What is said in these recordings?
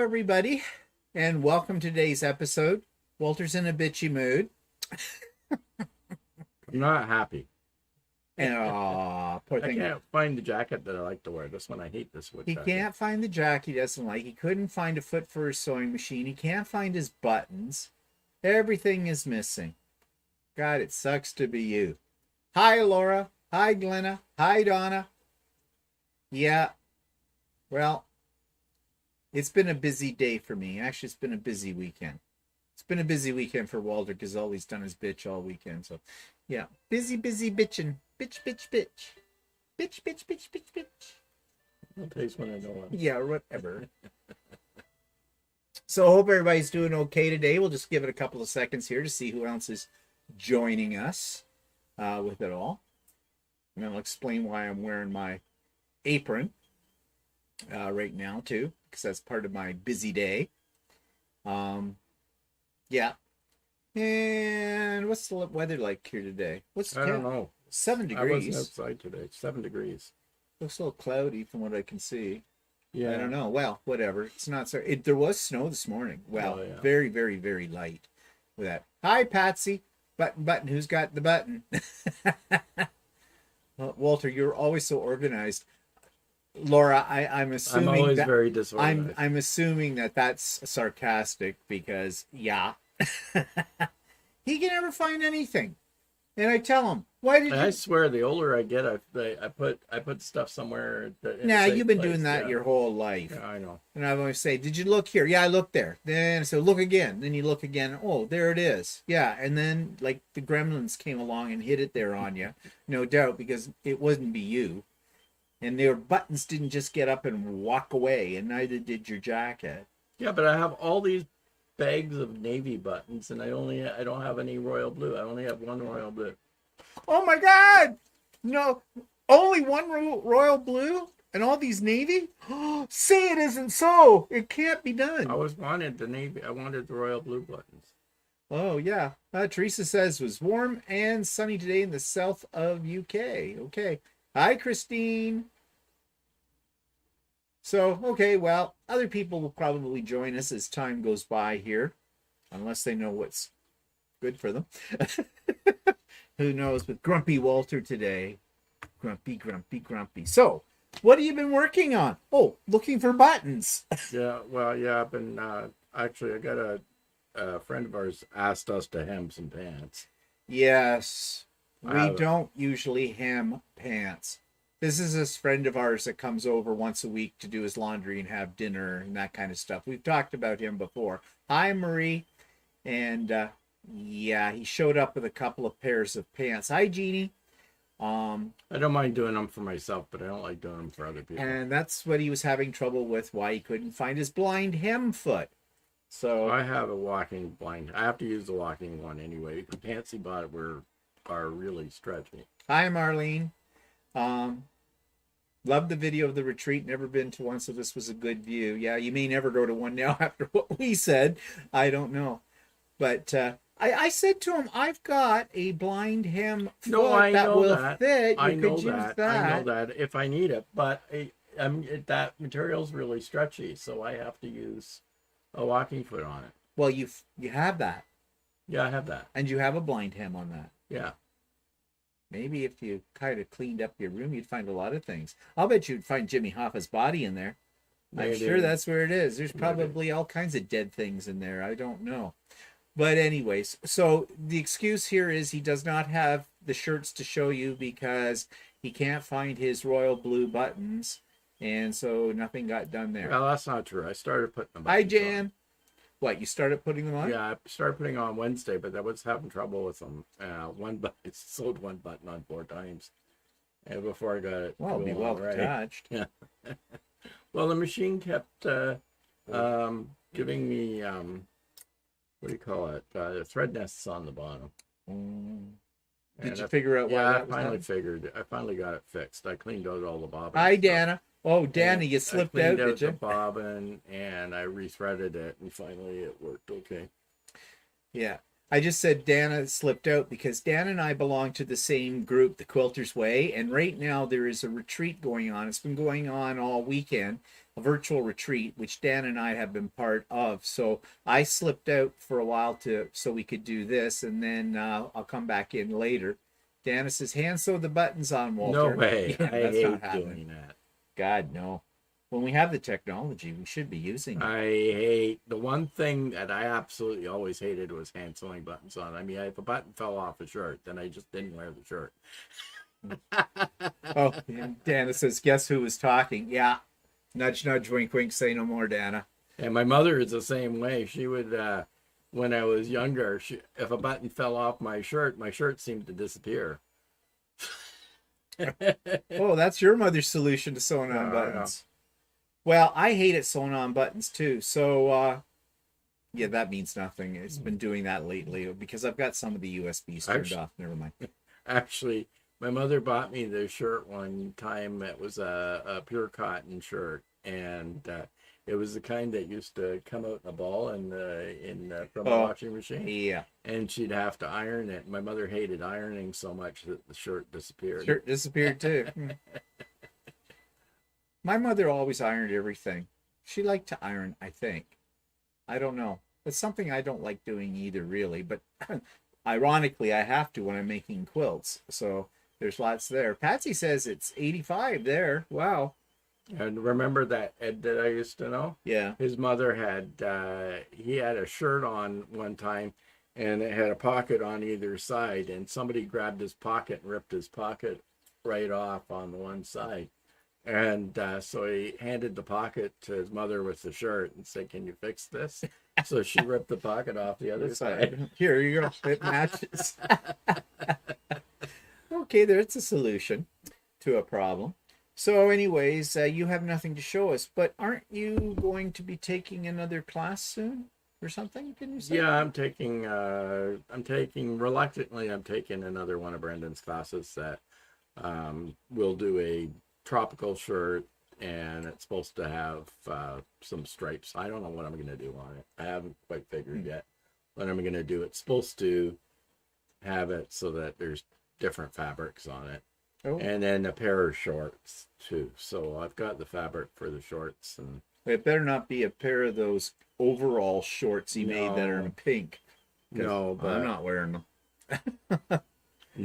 everybody, and welcome to today's episode. Walter's in a bitchy mood. I'm not happy. And poor I thing. can't find the jacket that I like to wear. This one, I hate this wood He jacket. can't find the jacket he doesn't like. He couldn't find a foot for his sewing machine. He can't find his buttons. Everything is missing. God, it sucks to be you. Hi, Laura. Hi, Glenna. Hi, Donna. Yeah, well, it's been a busy day for me. Actually, it's been a busy weekend. It's been a busy weekend for Walter because all he's done is bitch all weekend. So, yeah, busy bitching. Bitch, bitch, bitch. Bitch, bitch, bitch, bitch, bitch. No taste when I know one. Yeah, whatever. So, I hope everybody's doing okay today. We'll just give it a couple of seconds here to see who else is joining us with it all. And then I'll explain why I'm wearing my apron right now, too, because that's part of my busy day. Yeah. And what's the weather like here today? I don't know. 7 I wasn't degrees. outside today. 7 degrees. Looks a little cloudy from what I can see. Yeah. I don't know. Well, whatever. It's not so. There was snow this morning. Well, Oh, yeah. very, very, very light with that. Hi, Patsy. Button. Who's got the button? Well, Walter, you're always so organized. Laura, I'm assuming I'm always that very disorganized. I'm assuming that that's sarcastic because yeah, he can never find anything, and I tell him, why did I you? swear, the older I get, I put stuff somewhere. In a Nah, safe you've been place. doing that Yeah. your whole life. Yeah, I know. And I always say, did you look here? Yeah, I looked there. Then so look again. Then you look again. Oh, there it is. Yeah, and then like the gremlins came along and hit it there on you, no doubt, because it wouldn't be you. And their buttons didn't just get up and walk away, and neither did your jacket. Yeah, but I have all these bags of navy buttons, and I don't have any royal blue. I only have one royal blue. Oh my God! No, only one royal blue and all these navy. Say it isn't so. It can't be done. I wanted the navy. I wanted the royal blue buttons. Oh yeah. Teresa says it was warm and sunny today in the south of UK. Okay. Hi, Christine. So, okay, well, other people will probably join us as time goes by here, unless they know what's good for them. Who knows? With Grumpy Walter today. Grumpy. So, what have you been working on? Oh, looking for buttons. Yeah, well, yeah, I've been actually. I got a friend of ours asked us to hem some pants. Yes, we have- don't usually hem pants. This is this friend of ours that comes over once a week to do his laundry and have dinner and that kind of stuff. We've talked about him before. Hi, Marie. And yeah, he showed up with a couple of pairs of pants. Hi, Jeannie. I don't mind doing them for myself, but I don't like doing them for other people. And that's what he was having trouble with, why he couldn't find his blind hem foot. So I have a walking blind. I have to use the walking one anyway. The pants he bought are really stretchy. hi, Marlene. Loved the video of the retreat. Never been to one, so this was a good view. Yeah, you may never go to one now after what we said. I don't know. But I said to him, I've got a blind hem foot No, I that know will that. fit. You I could know use that. I know that if I need it, but that material's really stretchy, so I have to use a walking foot on it. Well, you have that, Yeah, I have that. and you have a blind hem on that. Yeah. Maybe if you kind of cleaned up your room, you'd find a lot of things. I'll bet you'd find Jimmy Hoffa's body in there. I'm Maybe. sure that's where it is. There's Maybe. probably all kinds of dead things in there. I don't know. But anyways, so the excuse here is he does not have the shirts to show you because he can't find his royal blue buttons. And so nothing got done there. Well, that's not true. I started putting them. Hi, buttons Jan. What, you started putting them on. on? Yeah, I started putting on Wednesday, but I was having trouble with them. It sold one button on 4 times, and before I got it. Well, be going well right. touched. Yeah. Well, the machine kept giving me what do you call it? The thread nests on the bottom. Did And you figure out why Yeah, that I was finally done? figured. I finally got it fixed. I cleaned out all the bobbins. Hi, and stuff. Dana. Oh, Dana, you slipped I out, cleaned out did you? the bobbin, and I rethreaded it, and finally it worked okay. Yeah. I just said Dana slipped out because Dan and I belong to the same group, the Quilters Way, and right now there is a retreat going on. It's been going on all weekend, a virtual retreat, which Dan and I have been part of. So I slipped out for a while so we could do this, and then I'll come back in later. Dana says, "Hand sew the buttons on, No Walter." way. Yeah, I that's not hate happening. doing that. God, no. When we have the technology, we should be using it. I hate the one thing that I absolutely always hated was hand sewing buttons on. I mean, if a button fell off a shirt, then I just didn't wear the shirt. Oh, and Dana says, "Guess who was talking?" Yeah. Nudge, nudge, wink, wink, say no more, Dana. And my mother is the same way. She would, when I was younger, if a button fell off my shirt seemed to disappear. Oh, that's your mother's solution to sewing on buttons. Well, I hate it sewing on buttons too. So, yeah, that means nothing. It's been doing that lately because I've got some of the USBs turned off. Never mind. Actually, my mother bought me this shirt one time. It was a pure cotton shirt, and it was the kind that used to come out in a ball from the washing machine. Yeah. And she'd have to iron it. My mother hated ironing so much that the shirt disappeared. Shirt disappeared too. My mother always ironed everything. She liked to iron, I think. I don't know. It's something I don't like doing either, really. But ironically, I have to when I'm making quilts. So there's lots there. Patsy says it's 85 there. Wow. And remember that Ed that I used to know? Yeah. His mother he had a shirt on one time, and it had a pocket on either side, and somebody grabbed his pocket and ripped his pocket right off on the one side. And so he handed the pocket to his mother with the shirt and said, "Can you fix this?" So she ripped the pocket off the other side. Here you go. It matches. Okay, there's a solution to a problem. So anyways, you have nothing to show us, but aren't you going to be taking another class soon or something? Can you say? Yeah, I'm taking reluctantly, I'm taking another one of Brendan's classes that will do a tropical shirt, and it's supposed to have some stripes. I don't know what I'm going to do on it. I haven't quite figured yet what I'm going to do. It's supposed to have it so that there's different fabrics on it. Oh. And then a pair of shorts too. So I've got the fabric for the shorts, and it better not be a pair of those overall shorts he made that are in pink. No, but I'm not wearing them.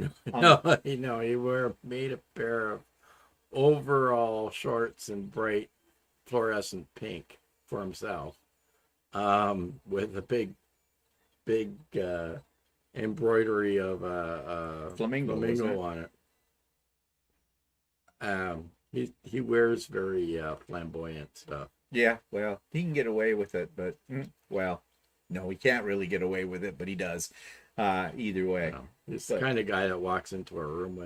No, he made a pair of overall shorts in bright fluorescent pink for himself, with a big embroidery of a flamingo on it. He wears very flamboyant stuff. Yeah, well, he can get away with it, but well, no, he can't really get away with it, but he does. Either way, he's the kind of guy that walks into a room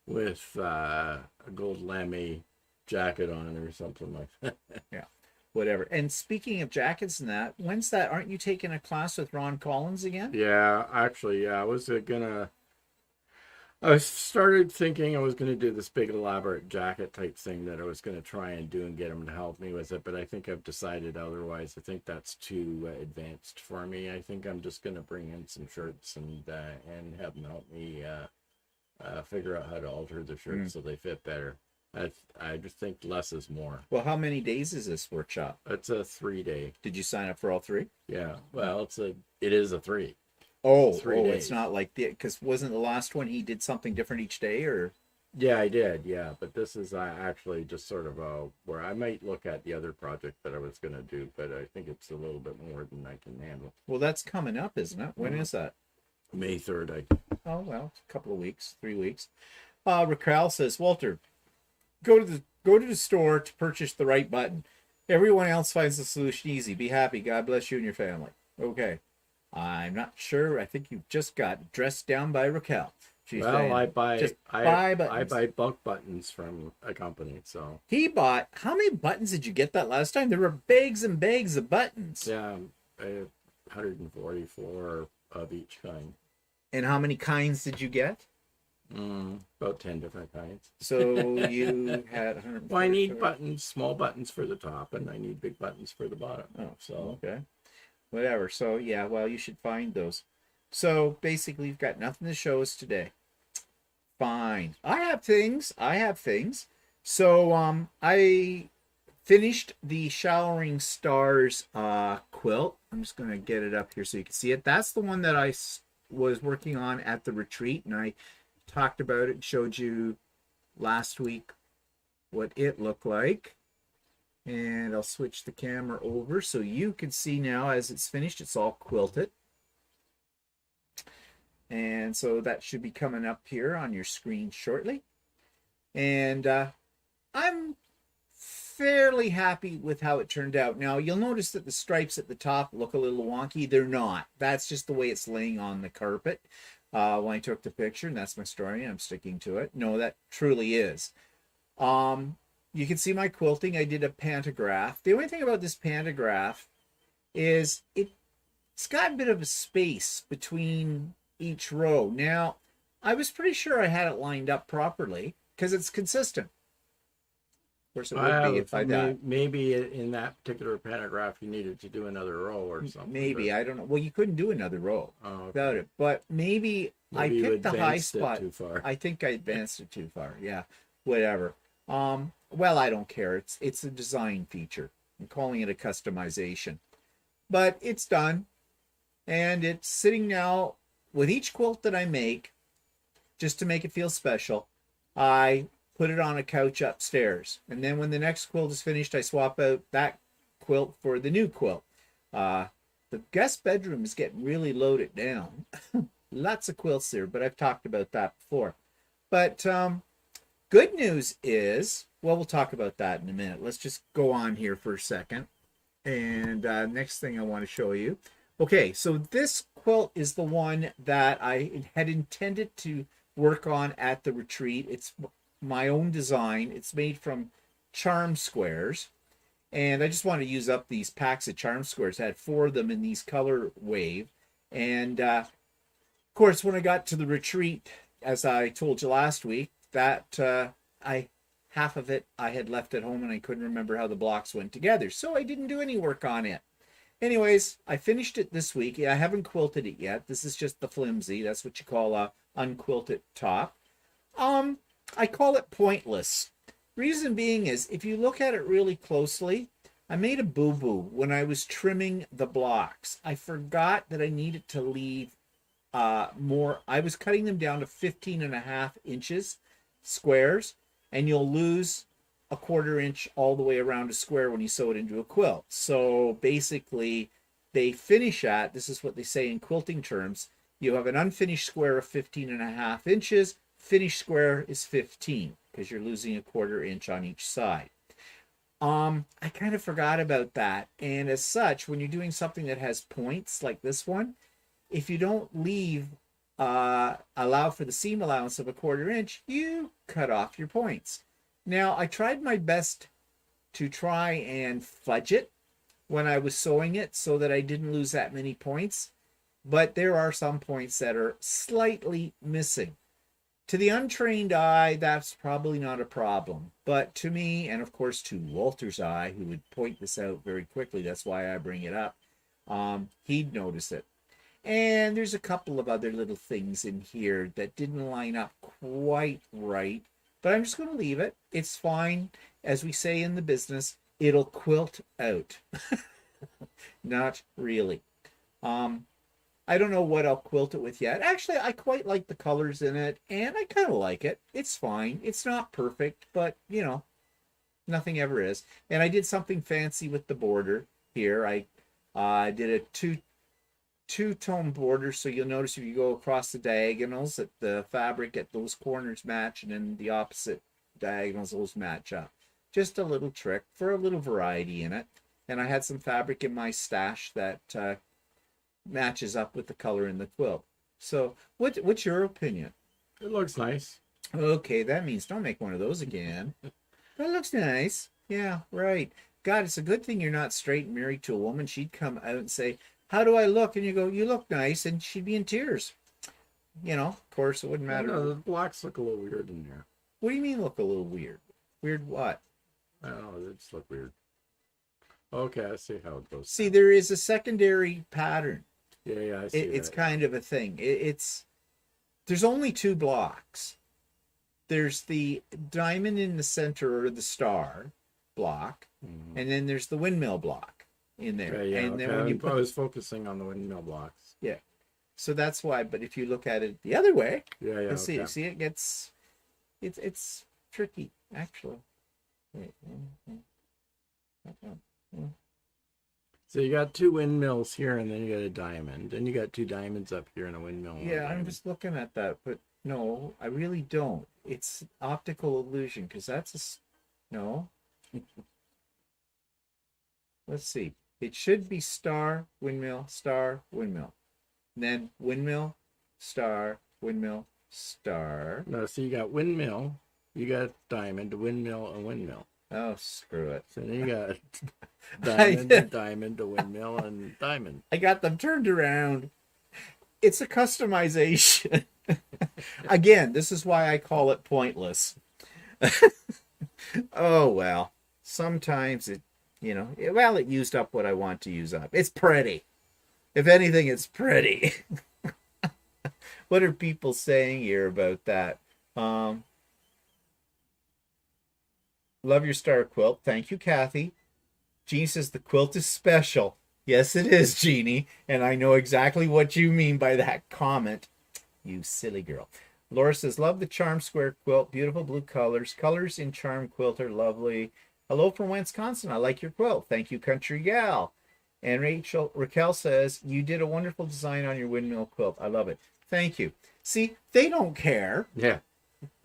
with a gold lame jacket on or something like that. Yeah, whatever. And speaking of jackets and that, when's that? Aren't you taking a class with Ron Collins again? Yeah, actually, yeah. I started thinking I was going to do this big elaborate jacket type thing that I was going to try and do and get him to help me with it, but I think I've decided otherwise. I think that's too advanced for me. I think I'm just going to bring in some shirts and have them help me figure out how to alter the shirts so they fit better. I just think less is more. Well, how many days is this workshop? It's a 3-day. Did you sign up for all 3? Yeah. Well, it is a 3. 3 days. It's not like because wasn't the last one he did something different each day, or? Yeah, I did. Yeah, but this is actually just sort of where I might look at the other project that I was going to do, but I think it's a little bit more than I can handle. Well, that's coming up, isn't it? When is that? May 3rd. Oh well, a couple of weeks, 3 weeks. Raquel says, Walter, go to the store to purchase the right button. Everyone else finds the solution easy. Be happy. God bless you and your family. Okay. I'm not sure. I think you just got dressed down by Raquel. She's saying, I buy bulk buttons from a company. So he bought. How many buttons did you get that last time? There were bags and bags of buttons. Yeah, 144 of each kind. And how many kinds did you get? About 10 different kinds. So you had 100. Well, I need small buttons for the top, and I need big buttons for the bottom. Oh, so okay. Whatever. So yeah, well, you should find those. So basically, you've got nothing to show us today. Fine. I have things. I have things. So I finished the Showering Stars quilt. I'm just going to get it up here so you can see it. That's the one that I was working on at the retreat, and I talked about it and showed you last week what it looked like. And I'll switch the camera over so you can see now as it's finished. It's all quilted. And so that should be coming up here on your screen shortly. And I'm fairly happy with how it turned out. Now, you'll notice that the stripes at the top look a little wonky. They're not. That's just the way it's laying on the carpet when I took the picture, and that's my story, and I'm sticking to it. No, that truly is. You can see my quilting. I did a pantograph. The only thing about this pantograph is it's got a bit of a space between each row. Now, I was pretty sure I had it lined up properly because it's consistent. Of course, it would be if I did. Maybe in that particular pantograph, you needed to do another row or something. Maybe, I don't know. Well, you couldn't do another row without it. But maybe I picked the high spot. Too far. I think I advanced it too far. Yeah, whatever. Well, I don't care. It's a design feature. I'm calling it a customization. But it's done. And it's sitting now with each quilt that I make, just to make it feel special. I put it on a couch upstairs. And then when the next quilt is finished, I swap out that quilt for the new quilt. The guest bedroom is getting really loaded down. Lots of quilts there, but I've talked about that before. But good news is, well, we'll talk about that in a minute. Let's just go on here for a second. And next thing I want to show you. Okay, so this quilt is the one that I had intended to work on at the retreat. It's my own design. It's made from charm squares. And I just want to use up these packs of charm squares. I had 4 of them in these color wave. And of course, when I got to the retreat, as I told you last week, that half of it I had left at home and I couldn't remember how the blocks went together. So I didn't do any work on it. Anyways, I finished it this week. I haven't quilted it yet. This is just the flimsy. That's what you call a unquilted top. I call it pointless. Reason being is, if you look at it really closely, I made a boo-boo when I was trimming the blocks. I forgot that I needed to leave more. I was cutting them down to 15.5 inches squares, and you'll lose a 1/4 inch all the way around a square when you sew it into a quilt. So basically, they finish at, this is what they say in quilting terms, you have an unfinished square of 15.5 inches, finished square is 15, because you're losing a 1/4 inch on each side. I kind of forgot about that, and as such, when you're doing something that has points like this one, if you don't leave allow for the seam allowance of a 1/4 inch, you cut off your points. Now, I tried my best to try and fudge it when I was sewing it so that I didn't lose that many points, but there are some points that are slightly missing. To the untrained eye, that's probably not a problem, but to me, and of course to Walter's eye, who would point this out very quickly, that's why I bring it up, he'd notice it. And there's a couple of other little things in here that didn't line up quite right, but I'm just going to leave it. It's fine. As we say in the business, it'll quilt out. Not really. I don't know what I'll quilt it with yet. Actually, I quite like the colors in it, and I kind of like it. It's fine. It's not perfect, but, you know, nothing ever is. And I did something fancy with the border here. I did a two-tone border, so you'll notice if you go across the diagonals that the fabric at those corners match, and then the opposite diagonals, those match up. Just a little trick for a little variety in it. And I had some fabric in my stash that matches up with the color in the quilt. So what's your opinion? It looks nice. Okay, that means don't make one of those again. That looks nice. Yeah, right. God, it's a good thing you're not straight and married to a woman. She'd come out and say, "How do I look?" And you go, "You look nice," and she'd be in tears. You know, of course, it wouldn't matter. No, the blocks look a little weird in there. What do you mean look a little weird? Weird what? I don't know, they just look weird. Okay, I see how it goes. See, there is a secondary pattern. Yeah, I see It's that. kind of a thing. There's only two blocks. There's the diamond in the center, or the star block, Mhm. and then there's the windmill block in there. Okay, yeah, And okay. then when you I put the was focusing on the windmill blocks. yeah, so that's why. But if you look at it the other way, Yeah, you'll okay. see it gets it's tricky actually. Wait, So you got two windmills here, and then you got a diamond, and you got two diamonds up here, and a windmill and a yeah, I'm diamond. just looking at that, but no, I really don't. It's optical illusion because no. Let's see. It should be star, windmill, star, windmill. And then windmill, star, windmill, star. No, so you got windmill, you got diamond, windmill, and windmill. Oh, screw it. So then you got I, diamond, and diamond, a windmill, and diamond. I got them turned around. It's a customization. Again, this is why I call it pointless. Oh, well. Sometimes it used up what I want to use up. It's pretty. If anything, it's pretty. What are people saying here about that? Um, Love your star quilt. Thank you, Kathy. Jeannie says the quilt is special. Yes, it is, Jeannie. And I know exactly what you mean by that comment. You silly girl. Laura says, love the charm square quilt. Beautiful blue colors. Colors in charm quilt are lovely. Hello from Wisconsin. I like your quilt. Thank you, country gal. And Raquel says, you did a wonderful design on your windmill quilt. I love it. Thank you. See, they don't care. Yeah.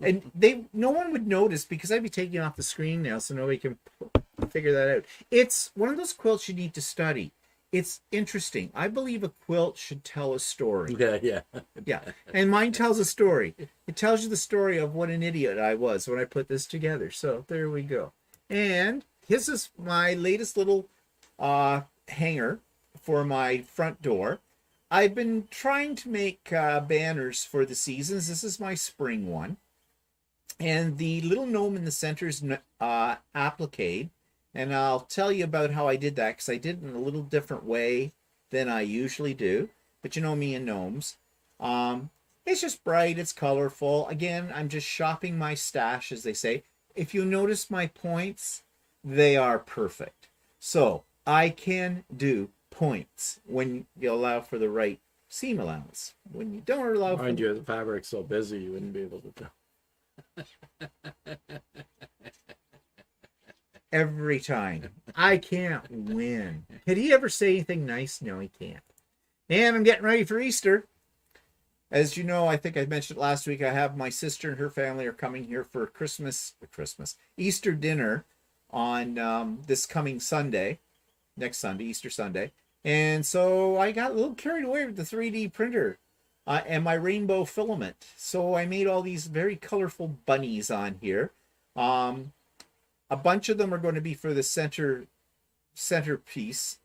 And no one would notice because I'd be taking off the screen now so nobody can figure that out. It's one of those quilts you need to study. It's interesting. I believe a quilt should tell a story. Yeah, yeah. Yeah. And mine tells a story. It tells you the story of what an idiot I was when I put this together. So there we go. And this is my latest little hanger for my front door. I've been trying to make banners for the seasons. This is my spring one. And the little gnome in the center is applique. And I'll tell you about how I did that because I did it in a little different way than I usually do. But you know me and gnomes. It's just bright, it's colorful. Again, I'm just shopping my stash, as they say. If you notice my points, they are perfect. So I can do points when you allow for the right seam allowance. When you don't allow for Mind you, the fabric's so busy you wouldn't be able to tell. every time. I can't win. Did he ever say anything nice? No, he can't. And I'm getting ready for Easter. As you know, I think I mentioned last week, I have my sister and her family are coming here for Easter dinner on this coming Sunday, next Sunday, Easter Sunday. And so I got a little carried away with the 3D printer and my rainbow filament. So I made all these very colorful bunnies on here. A bunch of them are going to be for the centerpiece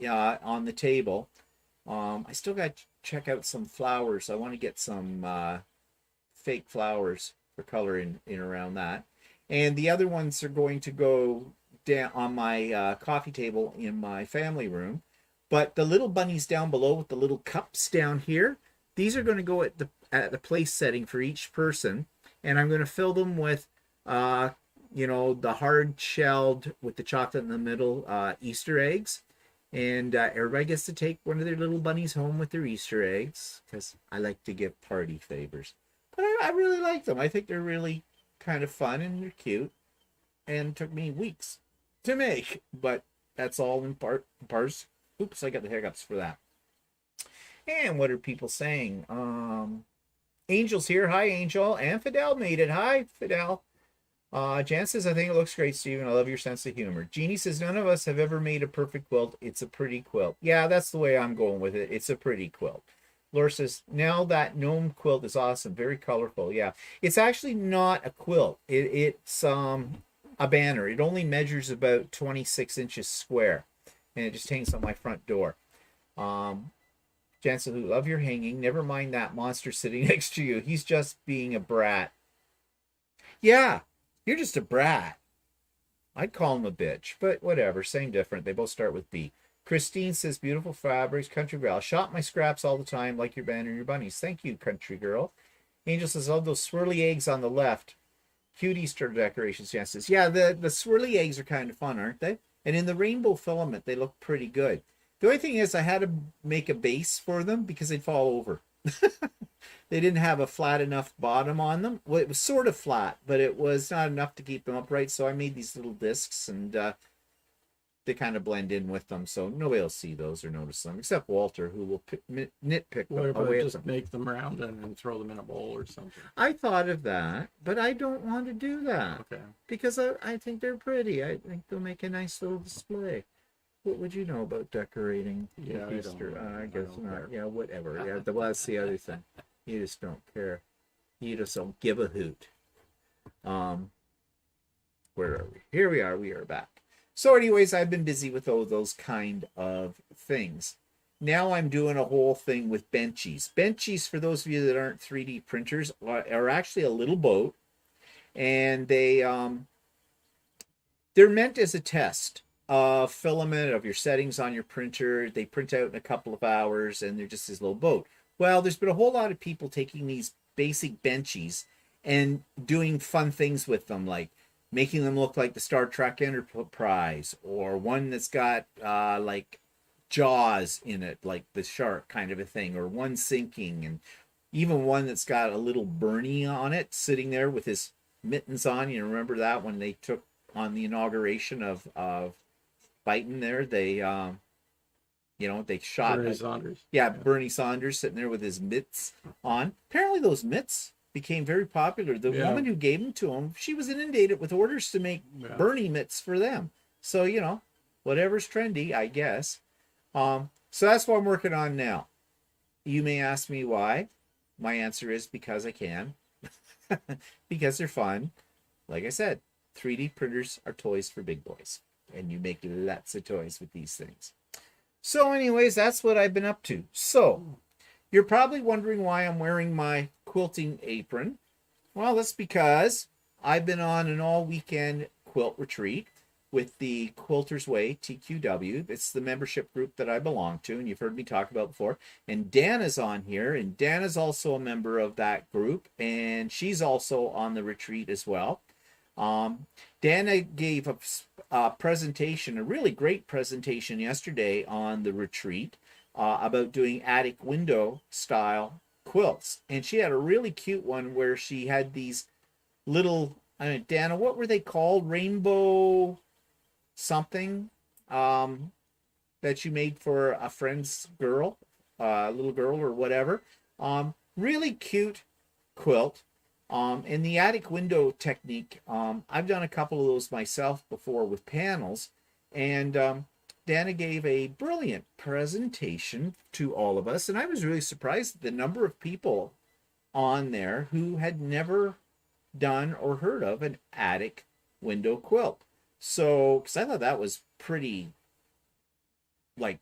on the table. I still got to check out some flowers. I want to get some fake flowers for color in around that. And the other ones are going to go down on my coffee table in my family room. But the little bunnies down below with the little cups down here, these are going to go at the place setting for each person. And I'm going to fill them with, the hard shelled with the chocolate in the middle Easter eggs. And everybody gets to take one of their little bunnies home with their Easter eggs because I like to give party favors. But I really like them. I think they're really kind of fun and they're cute. And it took me weeks to make. But that's all in parts. Oops, I got the hiccups for that. And what are people saying? Angel's here. Hi, Angel. And Fidel made it. Hi, Fidel. Jan says, I think it looks great, Stephen. I love your sense of humor. Jeannie says, none of us have ever made a perfect quilt. It's a pretty quilt. Yeah, that's the way I'm going with it. It's a pretty quilt. Laura says, now that gnome quilt is awesome. Very colorful. Yeah, it's actually not a quilt. It's a banner. It only measures about 26 inches square. And it just hangs on my front door. Jan says, love your hanging. Never mind that monster sitting next to you. He's just being a brat. Yeah. You're just a brat. I'd call him a bitch, but whatever. Same different. They both start with B. Christine says, beautiful fabrics, Country Girl. I shop my scraps all the time, like your band and your bunnies. Thank you, Country Girl. Angel says, love those swirly eggs on the left. Cute Easter decorations. Jan says, yeah, the swirly eggs are kind of fun, aren't they? And in the rainbow filament, they look pretty good. The only thing is I had to make a base for them because they'd fall over. They didn't have a flat enough bottom on them. Well, it was sort of flat, but it was not enough to keep them upright. So I made these little discs, and they kind of blend in with them. So nobody will see those or notice them, except Walter, who will nitpick What about away at just them. make them round and throw them in a bowl or something? I thought of that, but I don't want to do that. Okay. Because I think they're pretty. I think they'll make a nice little display. What would you know about decorating Yeah, with I Easter? don't- I I guess don't not. care. Yeah, whatever. Yeah, well, that's the other thing. You just don't care. You just don't give a hoot. Where are we? Here we are. We are back. So, anyways, I've been busy with all those kind of things. Now I'm doing a whole thing with benchies. Benchies, for those of you that aren't 3D printers, are actually a little boat, and they're meant as a test of filament of your settings on your printer. They print out in a couple of hours, and they're just this little boat. Well, there's been a whole lot of people taking these basic benchies and doing fun things with them, like making them look like the Star Trek Enterprise, or one that's got like jaws in it, like the shark kind of a thing, or one sinking, and even one that's got a little Bernie on it sitting there with his mittens on. You remember that when they took on the inauguration of Biden there, they they shot Bernie Sanders. yeah, Bernie Sanders sitting there with his mitts on. Apparently those mitts became very popular. The woman who gave them to him, she was inundated with orders to make Bernie mitts for them. So, whatever's trendy, I guess. So that's what I'm working on now. You may ask me why. My answer is because I can. Because they're fun. Like I said, 3D printers are toys for big boys. And you make lots of toys with these things. So anyways, that's what I've been up to. So, you're probably wondering why I'm wearing my quilting apron. Well, that's because I've been on an all-weekend quilt retreat with the Quilter's Way, TQW. It's the membership group that I belong to, and you've heard me talk about before. And Dana's on here, and Dana's also a member of that group, and she's also on the retreat as well. Dana gave a presentation, a really great presentation yesterday on the retreat about doing attic window style quilts. And she had a really cute one where she had these little, Dana, what were they called? Rainbow something that you made for a friend's girl, little girl or whatever. Really cute quilt. And the attic window technique, I've done a couple of those myself before with panels, and Dana gave a brilliant presentation to all of us, and I was really surprised at the number of people on there who had never done or heard of an attic window quilt. So, because I thought that was pretty, like,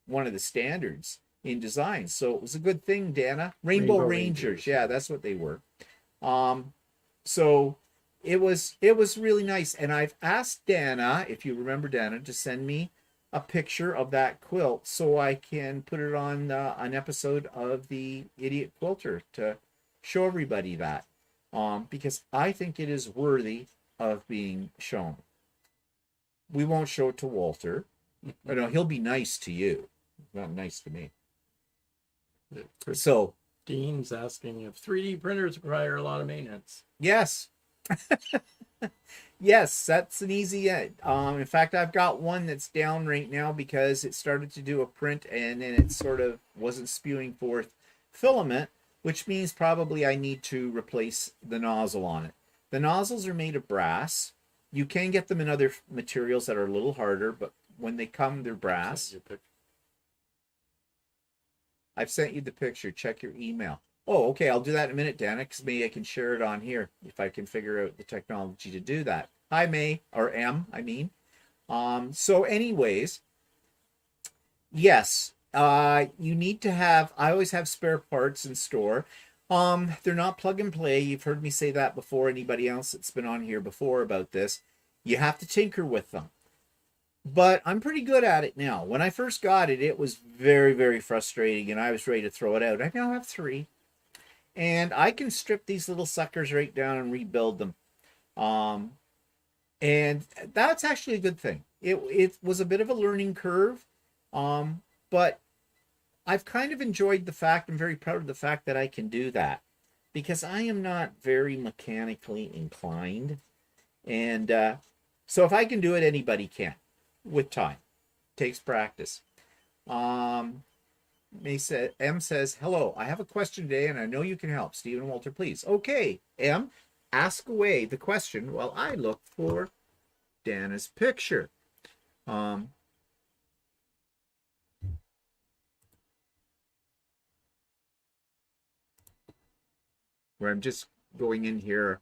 one of the standards in design. So it was a good thing, Dana. Rainbow Rangers. Yeah, that's what they were. So it was really nice. And I've asked Dana, if you remember Dana, to send me a picture of that quilt so I can put it on an episode of the Idiot Quilter to show everybody that. Because I think it is worthy of being shown. We won't show it to Walter. No, he'll be nice to you. Not nice to me. So Dean's asking if 3D printers require a lot of maintenance. yes. Yes, that's an easy in fact, I've got one that's down right now because it started to do a print and then it sort of wasn't spewing forth filament, which means probably I need to replace the nozzle on it. The nozzles are made of brass. You can get them in other materials that are a little harder, but when they come, they're brass. I've sent you the picture. Check your email. Oh, okay. I'll do that in a minute, Dana, because maybe I can share it on here if I can figure out the technology to do that. Hi, May, or M, I mean. So anyways, yes, you need to have, I always have spare parts in store. They're not plug and play. You've heard me say that before. Anybody else that's been on here before about this, you have to tinker with them. but I'm pretty good at it now. When I first got it, it was very, very frustrating, and I was ready to throw it out. I now have 3, and I can strip these little suckers right down and rebuild them. Um, and that's actually a good thing. It was a bit of a learning curve, but I've kind of enjoyed the fact. I'm very proud of the fact that I can do that because I am not very mechanically inclined, and so if I can do it, anybody can with time. Takes practice. Um, M says, hello, I have a question today and I know you can help. Stephen and Walter, please. Okay, M, ask away the question while I look for Dana's picture. Um, where I'm just going in here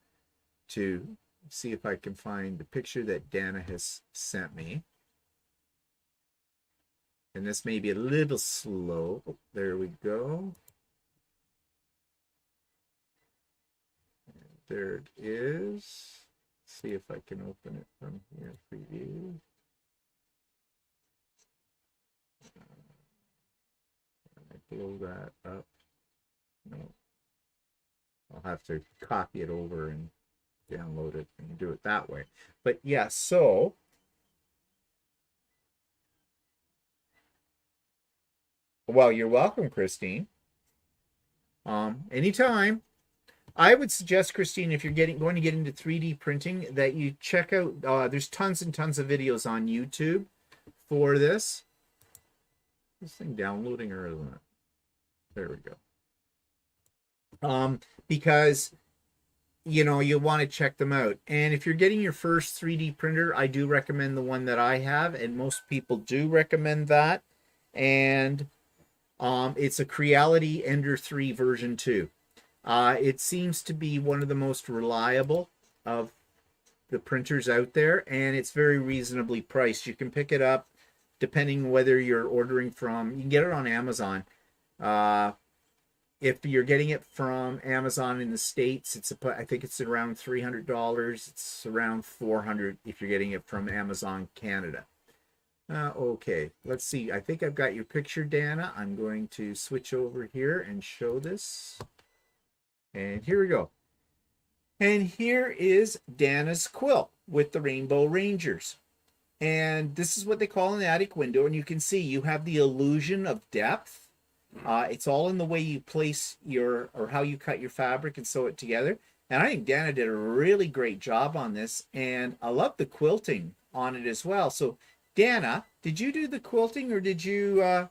to see if I can find the picture that Dana has sent me. And this may be a little slow. Oh, there we go. There it is. Let's see if I can open it from here for you. I blow that up. No. I'll have to copy it over and download it and do it that way. But yeah, so well, you're welcome, Christine. Anytime. I would suggest, Christine, if you're going to get into 3D printing, that you check out. There's tons and tons of videos on YouTube for this. This thing downloading or isn't it? There we go. Because you want to check them out. And if you're getting your first 3D printer, I do recommend the one that I have, and most people do recommend that. And it's a Creality Ender 3 version 2. It seems to be one of the most reliable of the printers out there, and it's very reasonably priced. You can pick it up depending whether you're ordering from, you can get it on Amazon. If you're getting it from Amazon in the States, I think it's around $300. It's around $400 if you're getting it from Amazon Canada. Okay, let's see. I think I've got your picture, Dana. I'm going to switch over here and show this. And here we go. And here is Dana's quilt with the Rainbow Rangers. And this is what they call an attic window. And you can see you have the illusion of depth. It's all in the way you place or how you cut your fabric and sew it together. And I think Dana did a really great job on this. And I love the quilting on it as well. So Dana, did you do the quilting or did you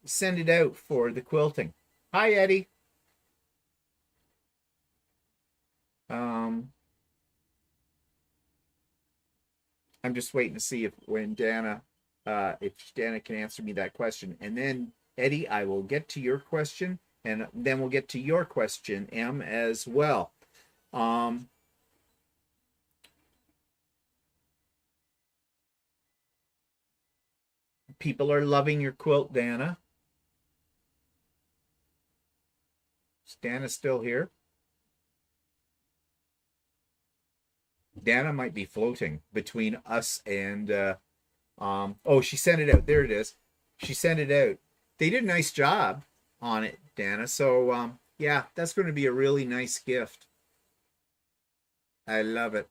send it out for the quilting? Hi, Eddie. I'm just waiting to see if Dana can answer me that question. And then, Eddie, I will get to your question, and then we'll get to your question, M, as well. People are loving your quilt, Dana. Is Dana still here? Dana might be floating between us and oh, she sent it out. There it is. She sent it out. They did a nice job on it, Dana. So yeah, that's going to be a really nice gift. I love it.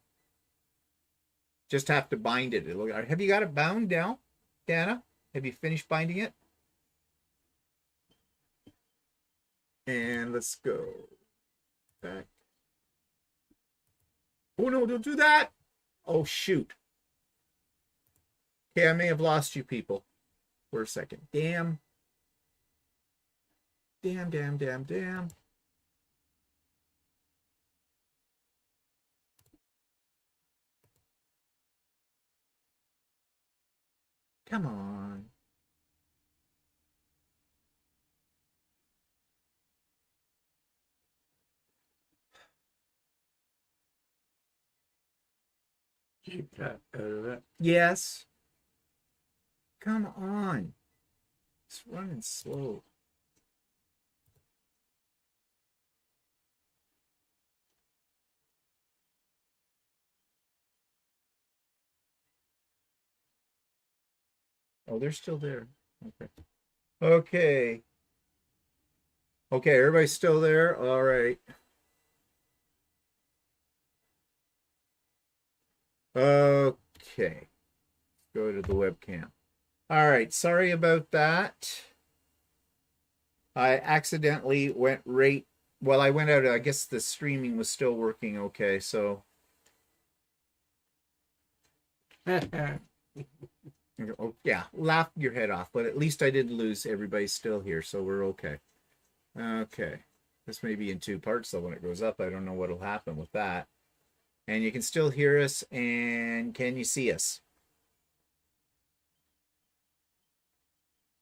Just have to bind it. Have you got it bound now, Dana? Have you finished binding it? And let's go back. Oh no, don't do that. Oh shoot. Okay, I may have lost you people for a second. Damn. Damn, damn, damn, damn. Come on. You got out of it. Yes. Come on. It's running slow. Oh, they're still there. Okay. Okay. Okay, everybody's still there? All right. Okay. Go to the webcam. All right, sorry about that. I accidentally went right, well, I went out, I guess the streaming was still working okay, so. Oh, yeah, laugh your head off, but at least I didn't lose. Everybody's still here, so we're okay. Okay. This may be in two parts, so when it goes up, I don't know what'll happen with that. And you can still hear us, and can you see us?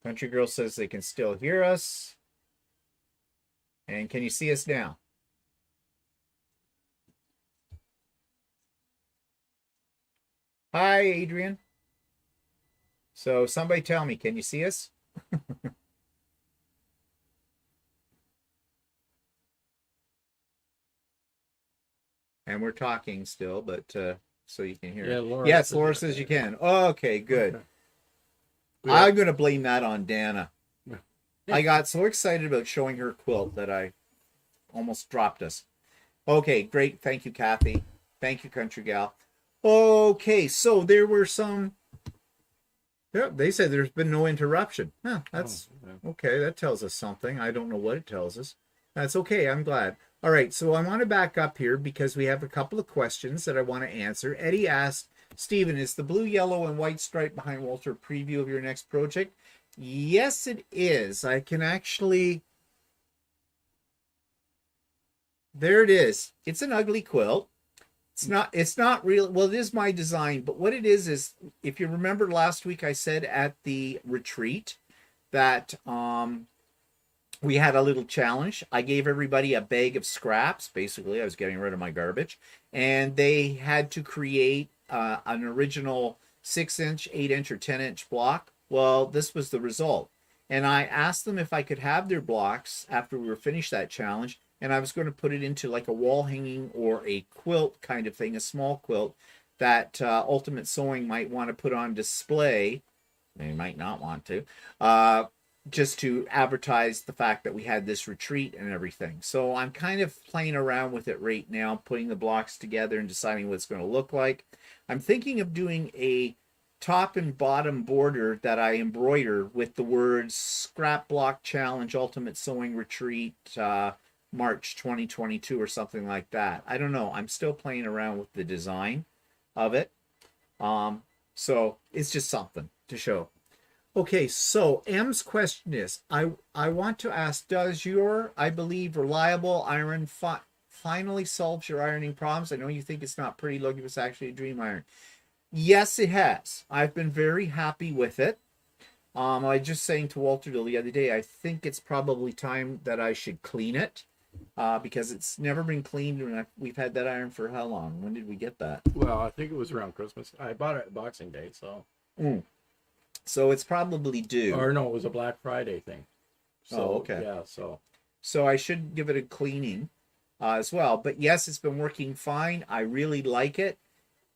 Country Girl says they can still hear us. And can you see us now? Hi, Adrian. So somebody tell me, can you see us? And we're talking still, but so you can hear. Yeah, Laura. Yes, Laura says you can. Okay, good. Okay. I'm going to blame that on Dana. I got so excited about showing her quilt that I almost dropped us. Okay, great. Thank you, Kathy. Thank you, Country Gal. Okay, so there were some. Yeah, they said there's been no interruption. Huh, that's okay. That tells us something. I don't know what it tells us. That's okay. I'm glad. All right, so I want to back up here because we have a couple of questions that I want to answer. Eddie asked, Stephen, is the blue, yellow, and white stripe behind Walter a preview of your next project? Yes, it is. I can actually... There it is. It's an ugly quilt. It's not real. Well, it is my design, but what it is if you remember last week, I said at the retreat that we had a little challenge. I gave everybody a bag of scraps. Basically, I was getting rid of my garbage, and they had to create an original 6-inch, 8-inch, or 10-inch block. Well, this was the result. And I asked them if I could have their blocks after we were finished that challenge, and I was going to put it into like a wall hanging or a quilt kind of thing, a small quilt that Ultimate Sewing might want to put on display. They might not want to. Just to advertise the fact that we had this retreat and everything. So I'm kind of playing around with it right now, putting the blocks together and deciding what it's going to look like. I'm thinking of doing a top and bottom border that I embroider with the words Scrap Block Challenge Ultimate Sewing Retreat March 2022 or something like that. I don't know. I'm still playing around with the design of it. So it's just something to show. Okay, so M's question is, I want to ask, does your, I believe, reliable iron finally solves your ironing problems? I know you think it's not pretty. Look, it's actually a dream iron. Yes, it has. I've been very happy with it. I was just saying to Walter the other day, I think it's probably time that I should clean it because it's never been cleaned. And we've had that iron for how long? When did we get that? Well, I think it was around Christmas. I bought it at Boxing Day, so. So it's probably due. Or no, it was a Black Friday thing. So, okay. Yeah, so I should give it a cleaning as well. But yes, it's been working fine. I really like it.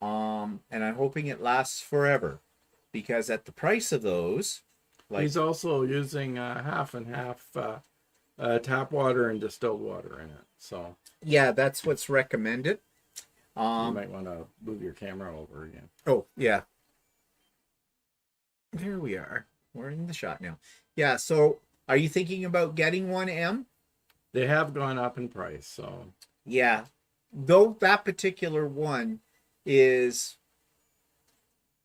And I'm hoping it lasts forever. Because at the price of those... He's also using half and half tap water and distilled water in it. So yeah, that's what's recommended. You might want to move your camera over again. Oh, yeah. There we are. We're in the shot now. Yeah, so are you thinking about getting one, M? They have gone up in price, so. Yeah. Though that particular one is...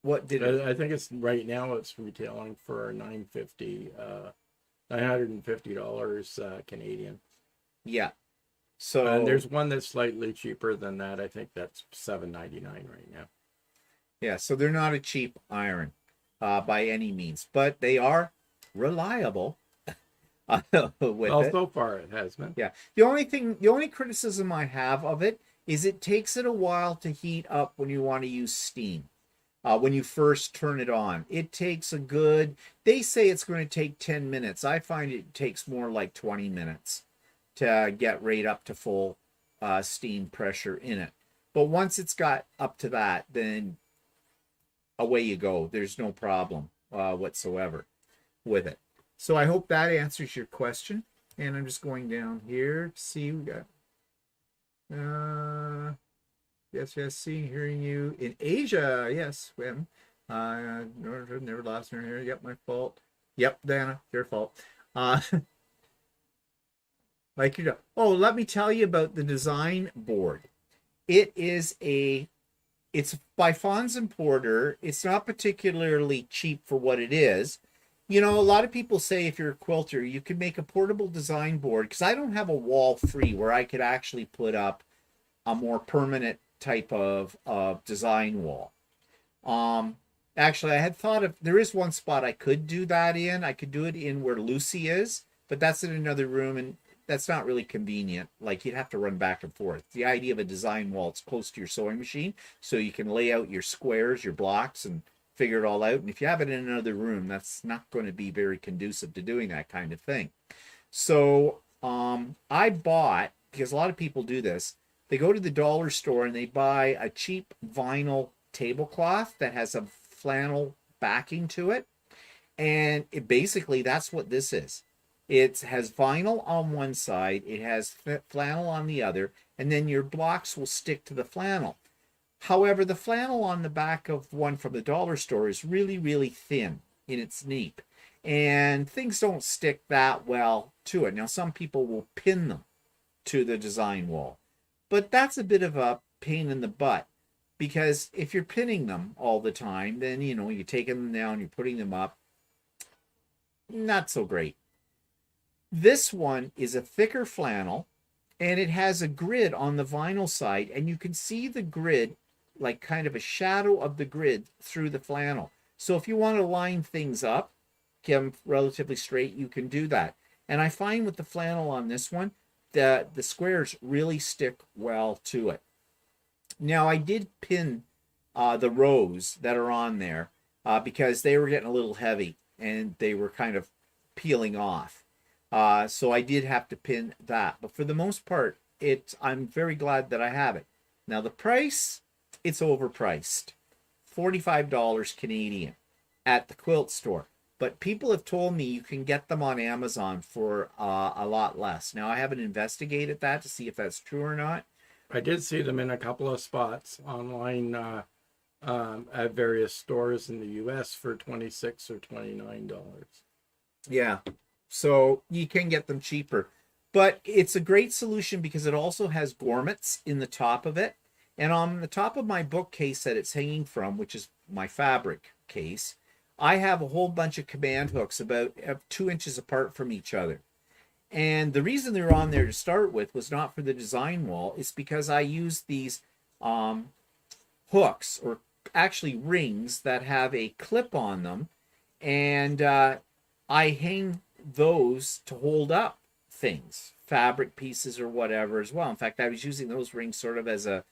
What did it... I think it's right now it's retailing for $950 Canadian. Yeah. So and there's one that's slightly cheaper than that. I think that's $7.99 right now. Yeah, so they're not a cheap iron by any means, but they are reliable. So far it has been. Yeah. The only criticism I have of it is it takes it a while to heat up when you want to use steam. When you first turn it on, it takes they say it's going to take 10 minutes. I find it takes more like 20 minutes to get right up to full steam pressure in it. But once it's got up to that, then away you go. There's no problem. whatsoever with it. So I hope that answers your question. And I'm just going down here to see. We got yes, seeing, hearing you in Asia. Yes, when never lost her here. Yep, my fault. Yep, Dana, your fault. Like you know. Oh, let me tell you about the design board. It's by Fons and Porter. It's not particularly cheap for what it is. You know, a lot of people say if you're a quilter, you can make a portable design board, because I don't have a wall free where I could actually put up a more permanent type of design wall. Actually, I had thought of, there is one spot I could do that in. I could do it in where Lucy is, but that's in another room, and that's not really convenient. Like, you'd have to run back and forth. The idea of a design wall, it's close to your sewing machine, so you can lay out your squares, your blocks, and figure it all out. And if you have it in another room, that's not going to be very conducive to doing that kind of thing. So I bought, because a lot of people do this, they go to the dollar store and they buy a cheap vinyl tablecloth that has a flannel backing to it. And it basically, that's what this is. It has vinyl on one side, it has flannel on the other, and then your blocks will stick to the flannel. However, the flannel on the back of one from the dollar store is really, really thin in its neap, and things don't stick that well to it. Now, some people will pin them to the design wall, but that's a bit of a pain in the butt, because if you're pinning them all the time, then, you know, you're taking them down, you're putting them up. Not so great. This one is a thicker flannel, and it has a grid on the vinyl side, and you can see the grid, like kind of a shadow of the grid through the flannel. So if you want to line things up, get them relatively straight, you can do that. And I find with the flannel on this one, that the squares really stick well to it. Now, I did pin the rows that are on there because they were getting a little heavy and they were kind of peeling off. So I did have to pin that. But for the most part, I'm very glad that I have it. Now, the price, it's overpriced. $45 Canadian at the quilt store. But people have told me you can get them on Amazon for a lot less. Now, I haven't investigated that to see if that's true or not. I did see them in a couple of spots online at various stores in the U.S. for $26 or $29. Yeah, so you can get them cheaper. But it's a great solution because it also has grommets in the top of it. And on the top of my bookcase that it's hanging from, which is my fabric case, I have a whole bunch of command hooks about 2 inches apart from each other. And the reason they're on there to start with was not for the design wall. It's because I use these hooks, or actually rings, that have a clip on them. And I hang those to hold up things, fabric pieces or whatever as well. In fact, I was using those rings sort of as a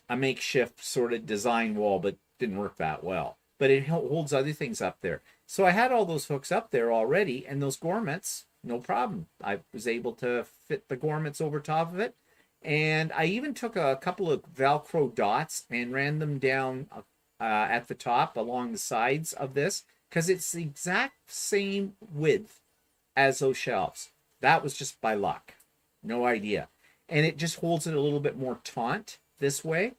makeshift sort of design wall, but didn't work that well. But it holds other things up there. So I had all those hooks up there already, and those grommets, no problem. I was able to fit the grommets over top of it. And I even took a couple of Velcro dots and ran them down at the top along the sides of this, because it's the exact same width as those shelves. That was just by luck. No idea. And it just holds it a little bit more taut this way.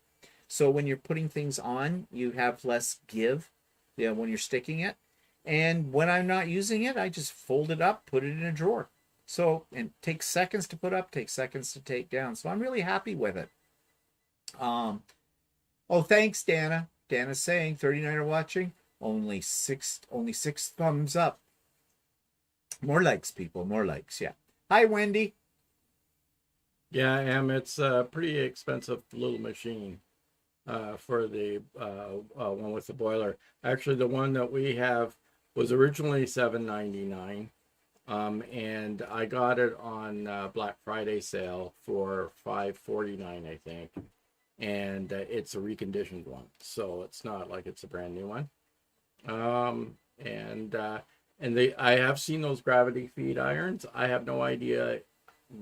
So when you're putting things on, you have less give, you know, when you're sticking it. And when I'm not using it, I just fold it up, put it in a drawer. So, and it takes seconds to put up, takes seconds to take down. So I'm really happy with it. Oh, thanks, Dana. Dana's saying 39 are watching. Only six thumbs up. More likes, people. More likes. Yeah. Hi, Wendy. Yeah, it's a pretty expensive little machine for the one with the boiler. Actually, the one that we have was originally $7.99, and I got it on Black Friday sale for $5.49, I think. And it's a reconditioned one, so it's not like it's a brand new one. I have seen those gravity feed irons. I have no idea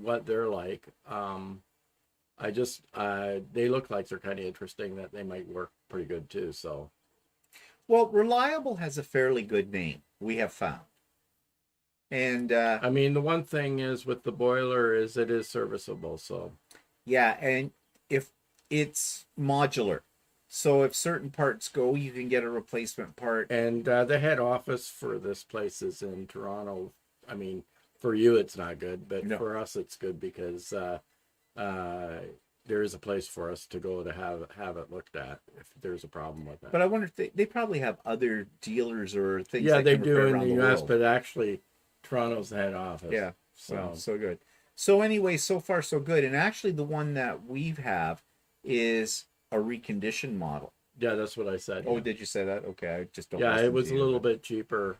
what they're like. They look like they're kind of interesting, that they might work pretty good too. So, Well, Reliable has a fairly good name, we have found. And I mean, the one thing is with the boiler is it is serviceable. So yeah, and if it's modular, so if certain parts go, you can get a replacement part. and the head office for this place is in Toronto. I mean, for you it's not good, but No. for us it's good because there is a place for us to go to have it looked at if there's a problem with it. But I wonder if they probably have other dealers or things. Yeah, that they can do repair in around the US, world. but actually Toronto's the head office. Yeah, So well, so good. So anyway, so far so good. And actually, the one that we have is a reconditioned model. yeah, that's what I said. Oh, Yeah, did you say that? Okay, I just don't. yeah, listen it was to a you, little but- bit cheaper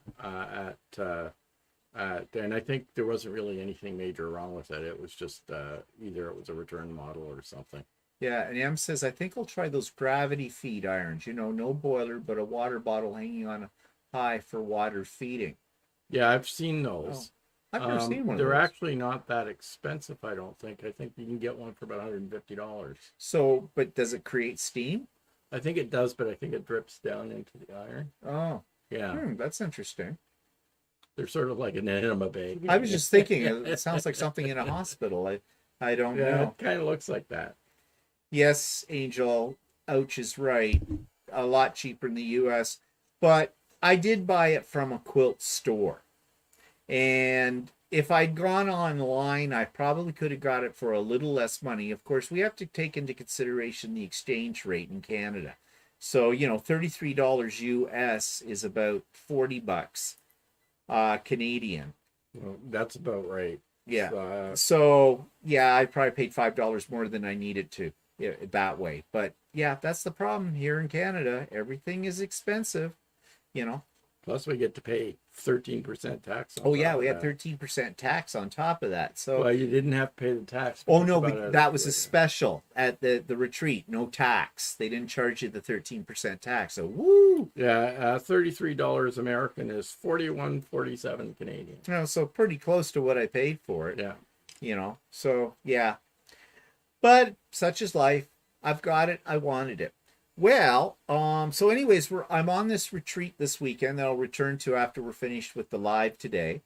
and I think there wasn't really anything major wrong with it. It was just either it was a return model or something. Yeah, and M says, I think I'll try those gravity feed irons. No boiler, but a water bottle hanging on a high for water feeding. Yeah, I've seen those. I've never seen one of They're those. actually not that expensive, I don't think. I think you can get one for about $150. So, but does it create steam? I think it does, but I think it drips down into the iron. Oh, Yeah, that's interesting. they're sort of like an enema bag. I was just thinking, it sounds like something in a hospital. I don't Yeah, know. it kind of looks like that. Yes, Angel, ouch is right. A lot cheaper in the US, but I did buy it from a quilt store. And if I'd gone online, I probably could have got it for a little less money. Of course, we have to take into consideration the exchange rate in Canada. So, $33 US is about 40 bucks Canadian. Well, that's about right. Yeah. So, yeah, I probably paid $5 more than I needed to, yeah, that way. But yeah, that's the problem here in Canada. Everything is expensive. Plus, we get to pay 13% tax. Oh yeah, top we of had that. 13% tax on top of that. So Well, you didn't have to pay the tax. oh no, but but that was a special at the retreat. No tax. They didn't charge you the 13% tax. So woo! Yeah, $33 American is 41.47 Canadian. So pretty close to what I paid for it. Yeah. So yeah. But such is life. I've got it. I wanted it. Well, so anyways, I'm on this retreat this weekend that I'll return to after we're finished with the live today.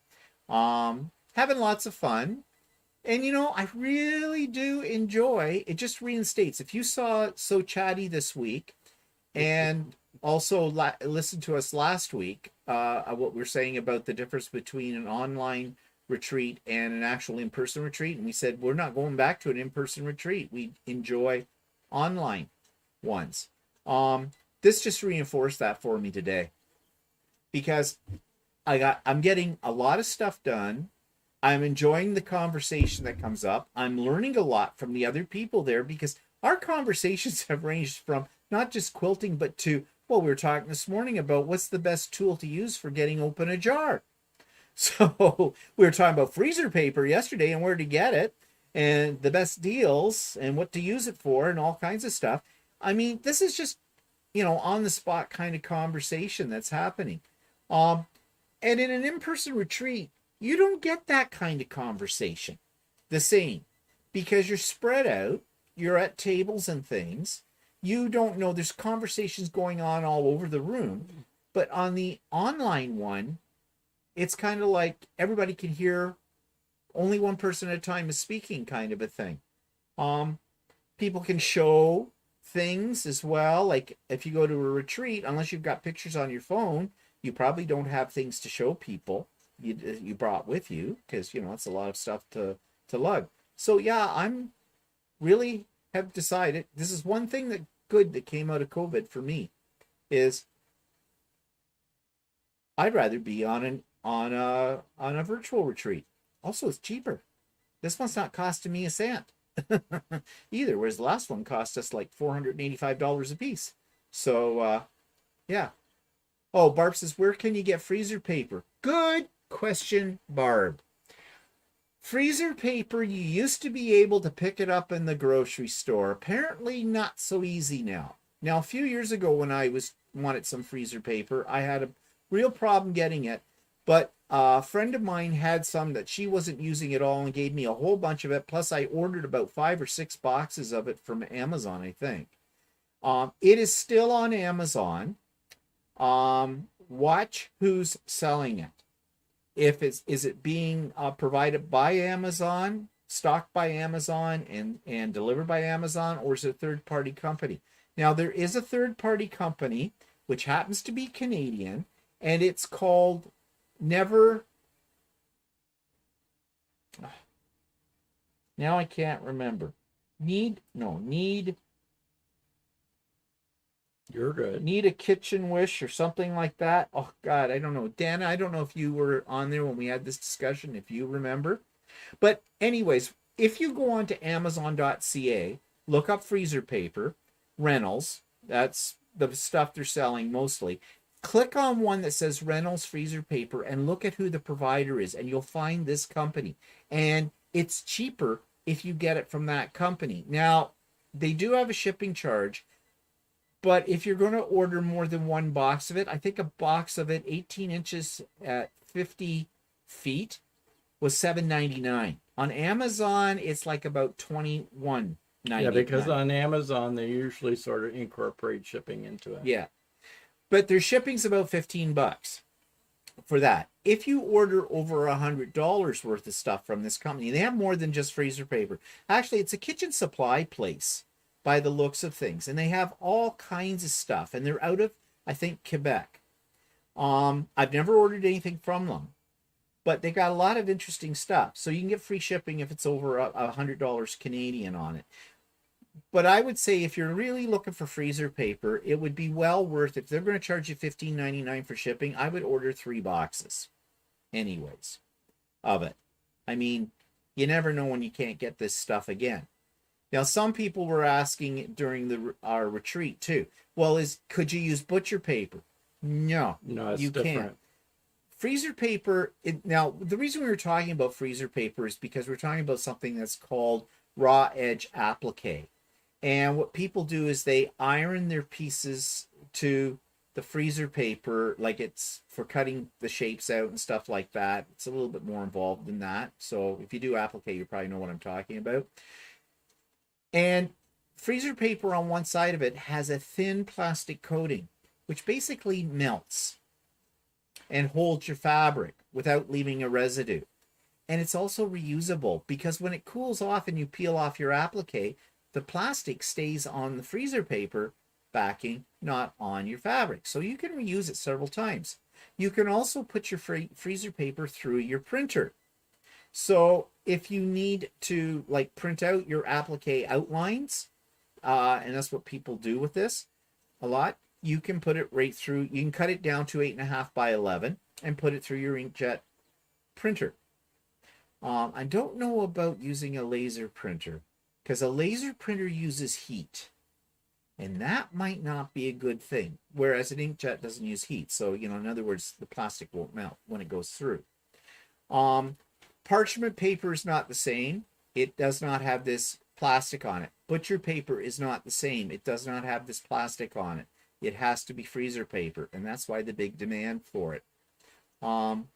Having lots of fun. And I really do enjoy it. Just reinstates. If you saw So Chatty this week and also listened to us last week, what we were saying about the difference between an online retreat and an actual in-person retreat, and we said we're not going back to an in-person retreat. We enjoy online ones. This just reinforced that for me today, because I'm getting a lot of stuff done. I'm enjoying the conversation that comes up. I'm learning a lot from the other people there, because our conversations have ranged from not just quilting, but to, well, we were talking this morning about what's the best tool to use for getting open a jar. So we were talking about freezer paper yesterday and where to get it and the best deals and what to use it for and all kinds of stuff. I mean, this is just, on the spot kind of conversation that's happening. And in an in-person retreat, you don't get that kind of conversation the same, because you're spread out, you're at tables and things. You don't know, there's conversations going on all over the room. But on the online one, it's kind of like everybody can hear, only one person at a time is speaking, kind of a thing. People can show things as well. Like if you go to a retreat, unless you've got pictures on your phone, you probably don't have things to show people you brought with you, because it's a lot of stuff to lug. So yeah, I'm really have decided this is one thing that came out of COVID for me, is I'd rather be on a virtual retreat. Also, it's cheaper. This one's not costing me a cent either, whereas the last one cost us like $485 a piece. So yeah. Oh, Barb says, where can you get freezer paper? Good question, Barb. Freezer paper, you used to be able to pick it up in the grocery store. Apparently not so easy now. Now, a few years ago when I wanted some freezer paper, I had a real problem getting it. But a friend of mine had some that she wasn't using at all and gave me a whole bunch of it. Plus, I ordered about 5 or 6 boxes of it from Amazon, I think. It is still on Amazon. Watch who's selling it. If it's is it being provided by Amazon, stocked by Amazon, and delivered by Amazon, or is it a third party company? Now there is a third party company which happens to be Canadian, and it's called Never. Now I can't remember. Need. You're good. Need a Kitchen Wish or something like that. Oh God, I don't know. Dana, I don't know if you were on there when we had this discussion, if you remember. But anyways, if you go on to Amazon.ca, look up freezer paper, Reynolds, that's the stuff they're selling mostly. Click on one that says Reynolds freezer paper and look at who the provider is, and you'll find this company. And it's cheaper if you get it from that company. Now, they do have a shipping charge, but if you're going to order more than one box of it, I think a box of it, 18 inches at 50 feet, was $7.99. On Amazon, it's like about $21.99. Yeah, because on Amazon they usually sort of incorporate shipping into it. Yeah, but their shipping's about $15 for that. If you order over $100 worth of stuff from this company, they have more than just freezer paper. Actually, it's a kitchen supply place by the looks of things, and they have all kinds of stuff, and they're out of, I think, Quebec. I've never ordered anything from them, but they got a lot of interesting stuff. So you can get free shipping if it's over $100 Canadian on it. But I would say if you're really looking for freezer paper, it would be well worth it. If they're going to charge you $15.99 for shipping, I would order 3 boxes anyways of it. I mean, you never know when you can't get this stuff again. Now, some people were asking during our retreat too. Well, could you use butcher paper? No, it's you different. can't. Freezer paper. Now, the reason we were talking about freezer paper is because we're talking about something that's called raw edge applique. And what people do is they iron their pieces to the freezer paper, like it's for cutting the shapes out and stuff like that. It's a little bit more involved than that. So if you do applique, you probably know what I'm talking about. And freezer paper on one side of it has a thin plastic coating, which basically melts and holds your fabric without leaving a residue. And it's also reusable because when it cools off and you peel off your applique, the plastic stays on the freezer paper backing, not on your fabric. So you can reuse it several times. You can also put your freezer paper through your printer. So if you need to like print out your applique outlines, and that's what people do with this a lot, you can put it right through. You can cut it down to 8.5 by 11 and put it through your inkjet printer. I don't know about using a laser printer because a laser printer uses heat, and that might not be a good thing. Whereas an inkjet doesn't use heat, so in other words, the plastic won't melt when it goes through. Parchment paper is not the same. It does not have this plastic on it. Butcher paper is not the same. It does not have this plastic on it. It has to be freezer paper, and that's why the big demand for it. I'm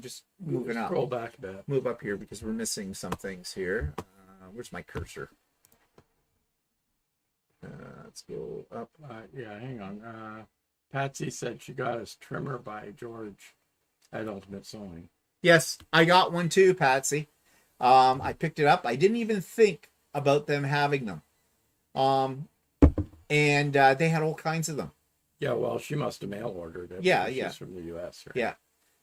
just moving up. Scroll back a bit. Move up here because we're missing some things here. Where's my cursor? Let's go up. Hang on. Patsy said she got a trimmer by George at Ultimate Sewing. Yes, I got one too, Patsy. I picked it up. I didn't even think about them having them. And they had all kinds of them. Yeah, well, she must have mail ordered it. Yeah. She's from the U.S. Right? Yeah.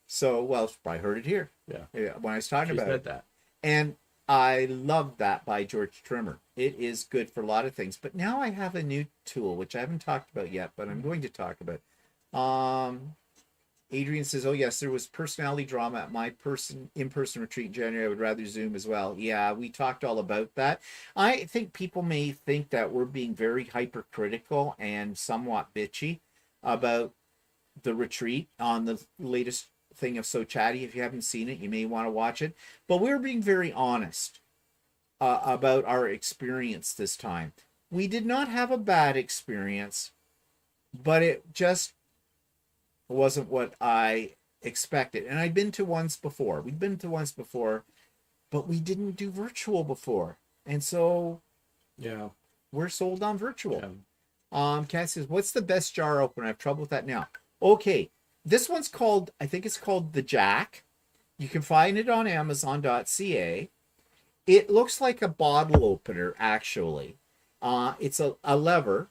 So, I heard it here. Yeah. When I was talking about it. That. And I love that by George Trimmer. It is good for a lot of things. But now I have a new tool, which I haven't talked about yet, but I'm going to talk about. Adrian says, oh, yes, there was personality drama at my in-person retreat in January. I would rather Zoom as well. Yeah, we talked all about that. I think people may think that we're being very hypercritical and somewhat bitchy about the retreat on the latest thing of So Chatty. If you haven't seen it, you may want to watch it. But we're being very honest about our experience this time. We did not have a bad experience, but it just wasn't what I expected. And I'd been to once before. We'd been to once before, but we didn't do virtual before. And so yeah, we're sold on virtual. Kat says, what's the best jar opener? I have trouble with that now. Okay. This one's called, I think it's called the Jack. You can find it on Amazon.ca. It looks like a bottle opener, actually. It's a lever.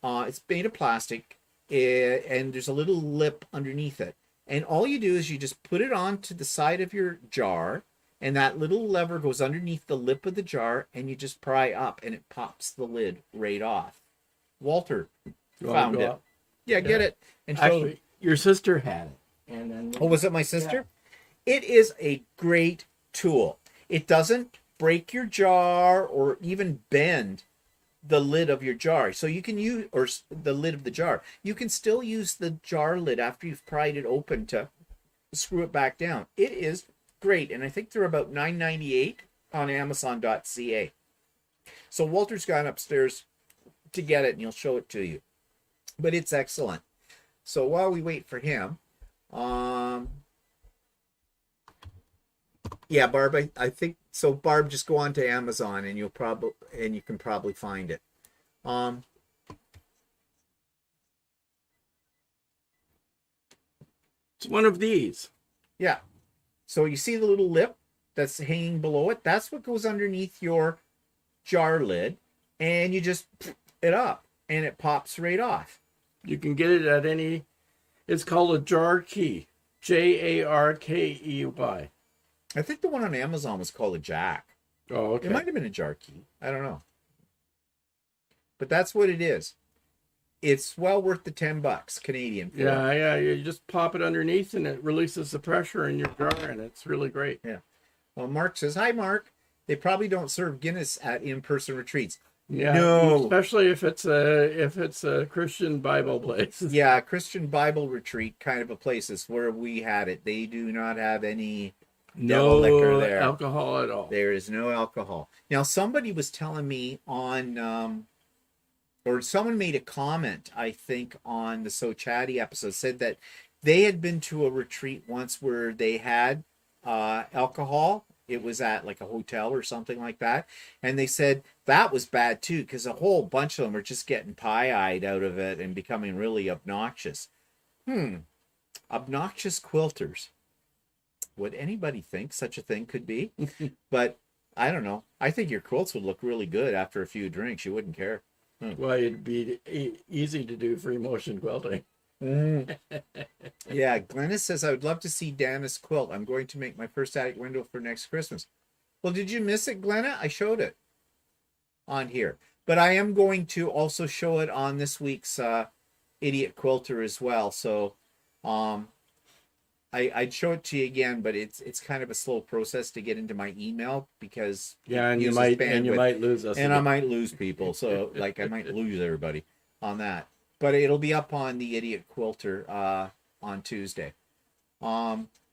It's made of plastic, and there's a little lip underneath it. And all you do is you just put it onto the side of your jar, and that little lever goes underneath the lip of the jar, and you just pry up, and it pops the lid right off. Walter found it. Yeah, get it. And actually, your sister had it. And then oh, was it my sister? Yeah. It is a great tool. It doesn't break your jar or even bend the lid of your jar. So you can use, or the lid of the jar. You can still use the jar lid after you've pried it open to screw it back down. It is great. And I think they're about $9.98 on Amazon.ca. So Walter's gone upstairs to get it and he'll show it to you. But it's excellent. So while we wait for him, yeah, Barb, I think so. Barb, just go on to Amazon and you can probably find it. It's one of these. Yeah. So you see the little lip that's hanging below it? That's what goes underneath your jar lid, and you just it up and it pops right off. You can get it at any. It's called a jar key. Jarkey. I think the one on Amazon was called a Jack. Oh, okay. It might have been a jar key. I don't know. But that's what it is. It's well worth the $10 Canadian. Yeah. You just pop it underneath and it releases the pressure in your jar, and it's really great. Yeah. Well, Mark says, hi, Mark. They probably don't serve Guinness at in-person retreats. Yeah, no. Especially if it's a Christian Bible place. Yeah, Christian Bible retreat kind of a place is where we had it. They do not have any devil liquor there. Alcohol at all. There is no alcohol. Now, somebody was telling me on, or someone made a comment, I think, on the So Chatty episode, said that they had been to a retreat once where they had alcohol. It was at like a hotel or something like that. And they said that was bad too, because a whole bunch of them are just getting pie-eyed out of it and becoming really obnoxious. Obnoxious quilters. Would anybody think such a thing could be? But I don't know. I think your quilts would look really good after a few drinks. You wouldn't care. Well, it'd be easy to do free motion quilting. Yeah, Glennis says, I would love to see Dana's quilt. I'm going to make my first attic window for next Christmas. Well, did you miss it, Glenna? I showed it on here. But I am going to also show it on this week's Idiot Quilter as well. So I'd show it to you again, but it's kind of a slow process to get into my email because you might lose us. And I might lose people. So like I might lose everybody on that. But it'll be up on the Idiot Quilter on Tuesday.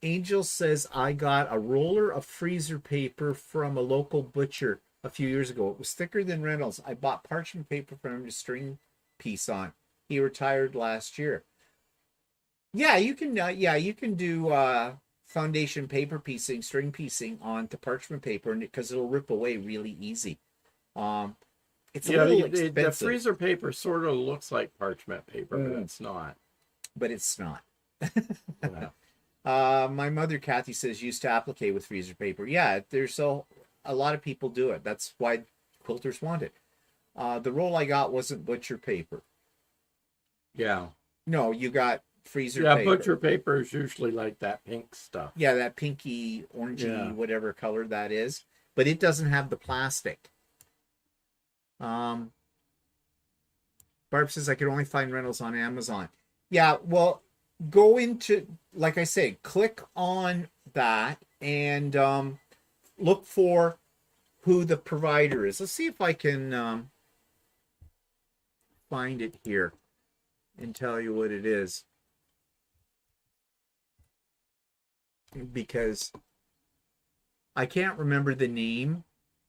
Angel says, I got a roller of freezer paper from a local butcher a few years ago. It was thicker than Reynolds. I bought parchment paper from him to string piece on. He retired last year. Yeah, you can. You can do foundation paper piecing, string piecing onto parchment paper, because it'll rip away really easy. It's a little expensive. The freezer paper sort of looks like parchment paper, but it's not. But it's not. Yeah. My mother, Kathy, says used to applique with freezer paper. Yeah, there's a lot of people do it. That's why quilters want it. The roll I got wasn't butcher paper. Yeah. No, you got freezer paper. Yeah, butcher paper is usually like that pink stuff. Yeah, that pinky, orangey, whatever color that is. But it doesn't have the plastic. Barb says I could only find Reynolds on Amazon. Yeah, well, go into, like I say, click on that and look for who the provider is. Let's see if I can find it here and tell you what it is. Because I can't remember the name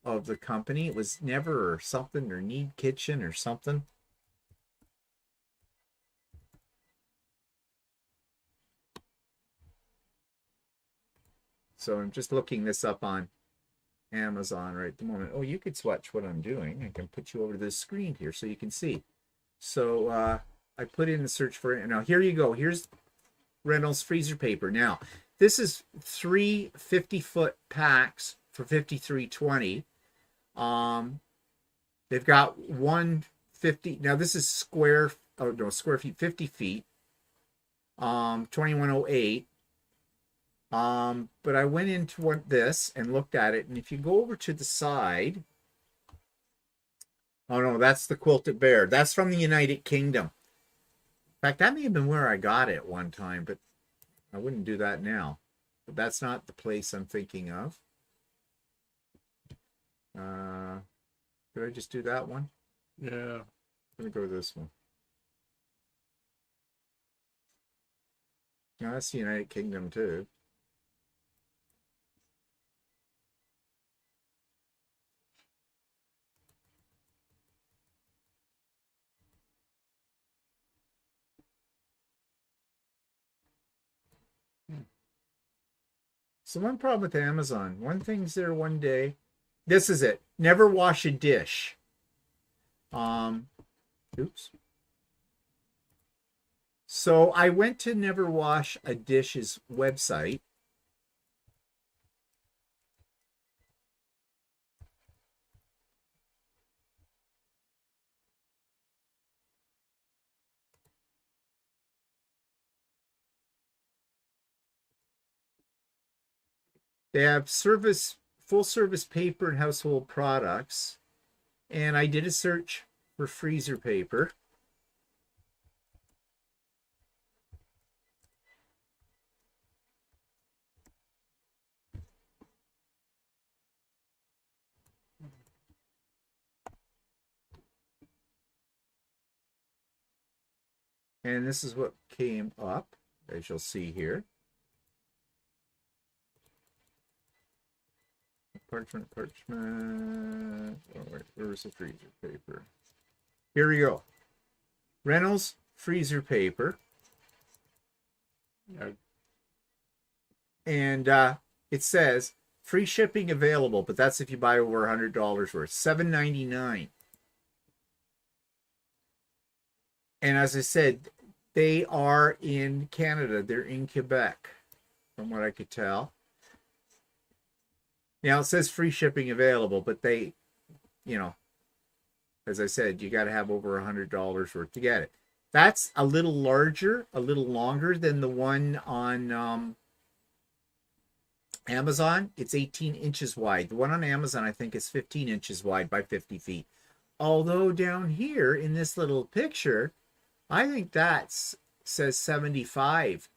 of the company. It was Never or something, or Need Kitchen or something. So I'm just looking this up on Amazon right at the moment. Oh, you could watch what I'm doing. I can put you over to the screen here so you can see. So I put in the search for it. And now here you go. Here's Reynolds freezer paper. Now, this is 3 50-foot packs for $53.20. They've got 150. Now this is square. Oh no, square feet, 50 feet. 2108. But I went into this and looked at it, and if you go over to the side, oh no, that's the Quilted Bear. That's from the United Kingdom. In fact, that may have been where I got it one time, but I wouldn't do that now. But that's not the place I'm thinking of. Did I just do that one? Yeah. Let me go to this one. No, that's the United Kingdom too. So one problem with Amazon, one thing's there one day. This is it. Never wash a dish. Oops. So I went to Never Wash a Dish's website. They have full service paper and household products. And I did a search for freezer paper. And this is what came up, as you'll see here. Parchment. Oh, wait, where's the freezer paper? Here we go. Reynolds freezer paper. Yeah. And it says free shipping available, but that's if you buy over $100 worth. $7.99. And as I said, they are in Canada. They're in Quebec, from what I could tell. Now, it says free shipping available, but they, you know, as I said, you got to have over $100 worth to get it. That's a little larger, a little longer than the one on Amazon. It's 18 inches wide. The one on Amazon, I think, is 15 inches wide by 50 feet. Although down here in this little picture, I think that says 75.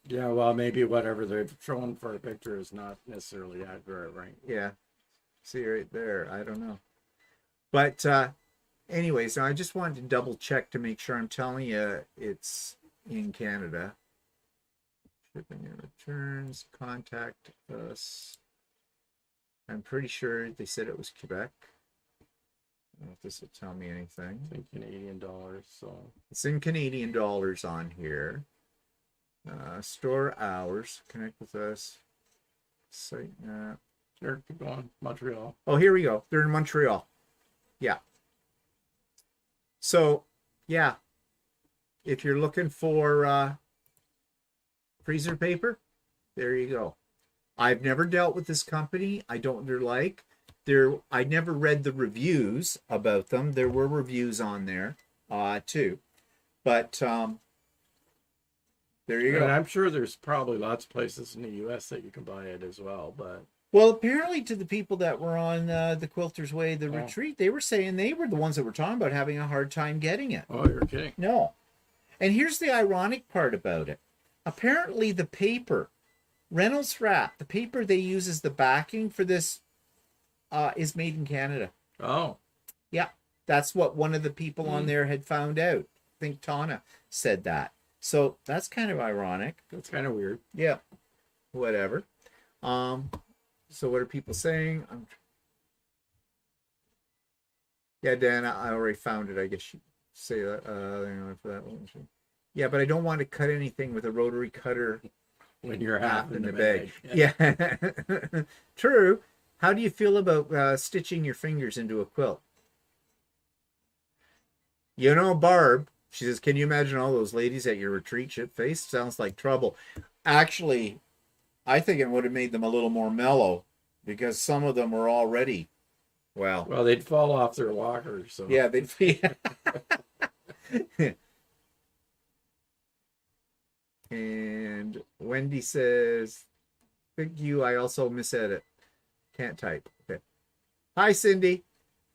Yeah, well, maybe whatever they're showing for a picture is not necessarily accurate, right? Yeah. See right there. I don't know. But anyways, I just wanted to double check to make sure I'm telling you it's in Canada. Shipping and returns. Contact us. I'm pretty sure they said it was Quebec. I don't know if this will tell me anything. It's in Canadian dollars, so it's in Canadian dollars on here. Store hours. Connect with us. Site map. sure, keep going. Montreal. Oh, here we go. They're in Montreal. Yeah. So, yeah. If you're looking for freezer paper, there you go. I've never dealt with this company. I don't like. I never read the reviews about them. There were reviews on there too. But there you go. And I'm sure there's probably lots of places in the US that you can buy it as well, but well, apparently to the people that were on the Quilter's Way, the retreat, they were saying they were the ones that were talking about having a hard time getting it. oh, you're kidding. No. And here's the ironic part about it. Apparently the paper, Reynolds Wrap, the paper they use as the backing for this is made in Canada. Oh. Yeah. That's what one of the people on there had found out. I think Tana said that. So that's kind of ironic. That's kind of weird. Yeah. Whatever. So what are people saying? Yeah, Dan, I already found it. I guess you say that. For that one. Yeah, but I don't want to cut anything with a rotary cutter When you're half in the bag. bag. Yeah. True. How do you feel about stitching your fingers into a quilt? You know, Barb, she says, can you imagine all those ladies at your retreat? Shit face sounds like trouble. Actually, I think it would have made them a little more mellow because some of them were already, well, Well, they'd fall off their walkers. So yeah, they'd be. And Wendy says, "Thank you. I also misedit. Can't type." Okay. Hi, Cindy.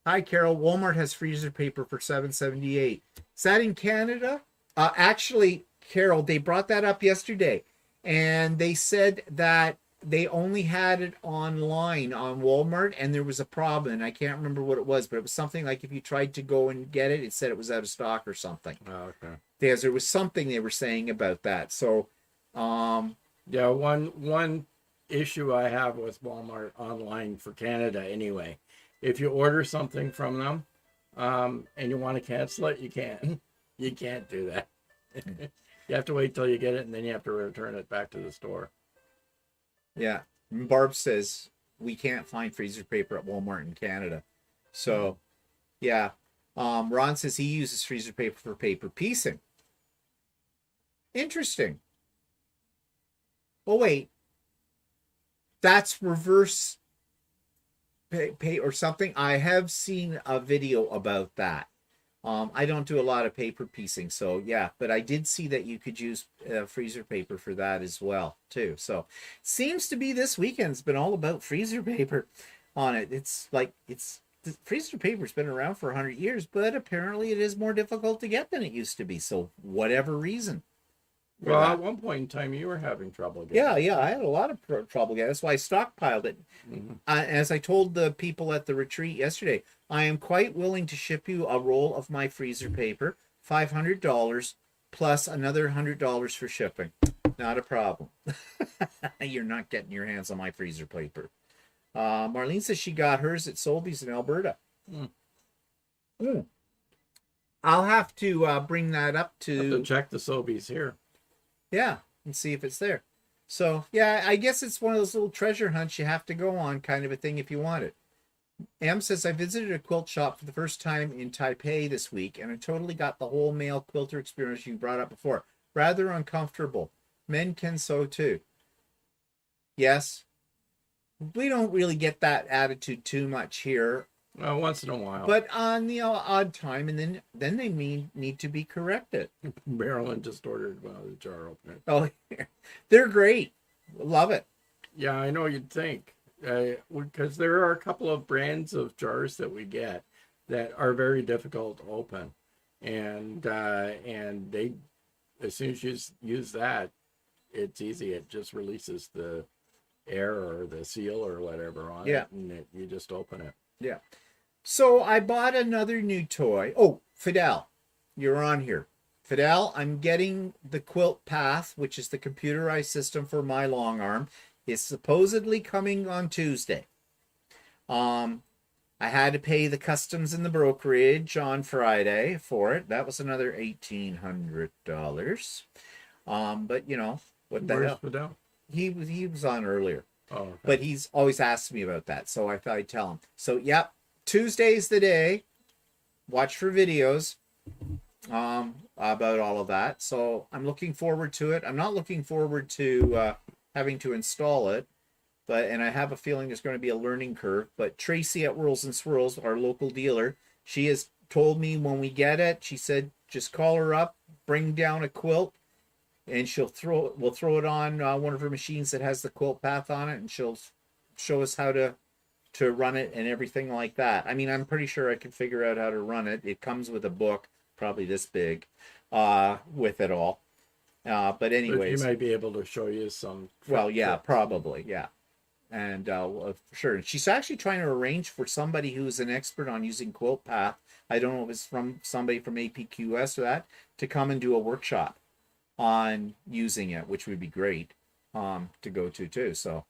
Hi, Carol. Walmart has freezer paper for $7.78. Is that in Canada? Actually, Carol, they brought that up yesterday, and they said that they only had it online on Walmart, and there was a problem, and I can't remember what it was, but it was something like if you tried to go and get it, it said it was out of stock or something. oh, okay. Because there was something they were saying about that. So, Yeah, one issue I have with Walmart online for Canada anyway, if you order something from them, and you want to cancel it, you can't. You can't do that. You have to wait till you get it, and then you have to return it back to the store. yeah, Barb says we can't find freezer paper at Walmart in Canada. So, yeah. Ron says he uses freezer paper for paper piecing. Interesting. Oh, wait. That's reverse pay or something. I have seen a video about that. I don't do a lot of paper piecing, so yeah, but I did see that you could use freezer paper for that as well, too. So seems to be this weekend's been all about freezer paper on it. It's like the freezer paper's been around for 100 years, but apparently it is more difficult to get than it used to be. So whatever reason. Well, at one point in time, you were having trouble getting Yeah, I had a lot of trouble getting it. That's why I stockpiled it. Mm-hmm. As I told the people at the retreat yesterday, I am quite willing to ship you a roll of my freezer paper, $500 plus another $100 for shipping. Not a problem. You're not getting your hands on my freezer paper. Marlene says she got hers at Sobeys in Alberta. I'll have to bring that up Have to check the Sobeys here. Yeah, and see if it's there. So, yeah, I guess it's one of those little treasure hunts you have to go on kind of a thing if you want it. Em says, I visited a quilt shop for the first time in Taipei this week, and I totally got the whole male quilter experience you brought up before. Rather uncomfortable. Men can sew too. Yes. We don't really get that attitude too much here. Well, once in a while. But on the odd time, and then they need to be corrected. Marilyn just ordered one of the jar openers. Oh, they're great. Love it. Yeah, I know you'd think. Because there are a couple of brands of jars that we get that are very difficult to open. And they, as soon as you use that, it's easy. It just releases the air or the seal or whatever on it. And you just open it. Yeah. So I bought another new toy. Oh, Fidel, you're on here. Fidel, I'm getting the Quilt Path, which is the computerized system for my long arm. It's supposedly coming on Tuesday. I had to pay the customs and the brokerage on Friday for it. That was another $1,800. But you know what the Where's hell? Fidel? He was on earlier. Oh, okay. But he's always asked me about that, so I thought I'd tell him. So, yep, Tuesday's the day. Watch for videos about all of that. So I'm looking forward to it. I'm not looking forward to having to install it, and I have a feeling there's going to be a learning curve. But Tracy at Whirls and Swirls, our local dealer, she has told me when we get it, she said just call her up, bring down a quilt, and we'll throw it on one of her machines that has the Quilt Path on it, and she'll show us how to run it and everything like that. I mean, I'm pretty sure I can figure out how to run it. It comes with a book, probably this big, with it all. But anyways, you might be able to show you some. Well, yeah, probably, yeah. And sure. She's actually trying to arrange for somebody who's an expert on using Quilt Path. I don't know if it's from somebody from APQS or that, to come and do a workshop on using it, which would be great to go to too. So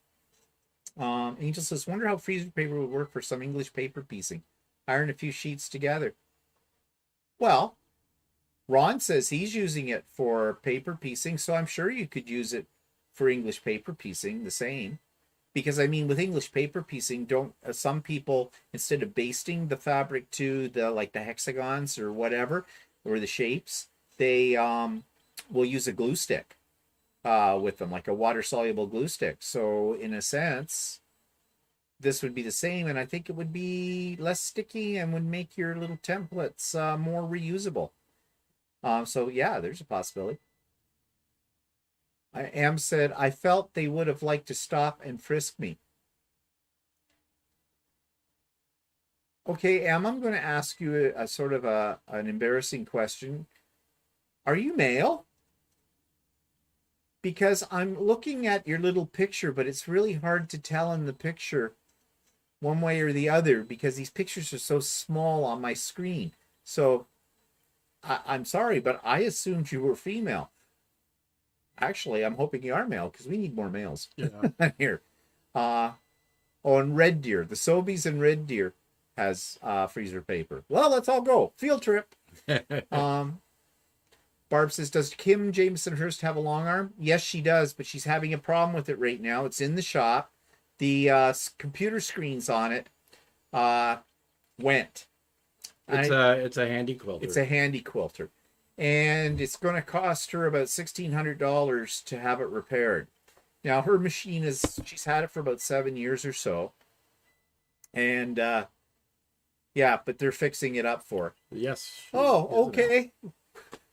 Angel says, wonder how freezer paper would work for some English paper piecing. Iron a few sheets together. Well, Ron says he's using it for paper piecing, so I'm sure you could use it for English paper piecing the same. Because I mean, with English paper piecing, some people, instead of basting the fabric to the hexagons or whatever, or the shapes, they will use a glue stick with them, like a water-soluble glue stick. So in a sense, this would be the same, and I think it would be less sticky and would make your little templates more reusable. So yeah, there's a possibility. Am said, I felt they would have liked to stop and frisk me. Okay, Am, I'm going to ask you a sort of an embarrassing question. Are you male? Because I'm looking at your little picture, but it's really hard to tell in the picture one way or the other because these pictures are so small on my screen. So I'm sorry, but I assumed you were female. Actually, I'm hoping you are male because we need more males here. On Red Deer, the Sobeys and Red Deer has freezer paper. Well, let's all go. Field trip. Barb says, does Kim Jameson Hurst have a long arm? Yes, she does, but she's having a problem with it right now. It's in the shop. The computer screens on it went. It's a handy quilter. It's a handy quilter. And it's going to cost her about $1,600 to have it repaired. Now, her machine she's had it for about 7 years or so. And, yeah, but they're fixing it up for her. Yes. Oh, okay.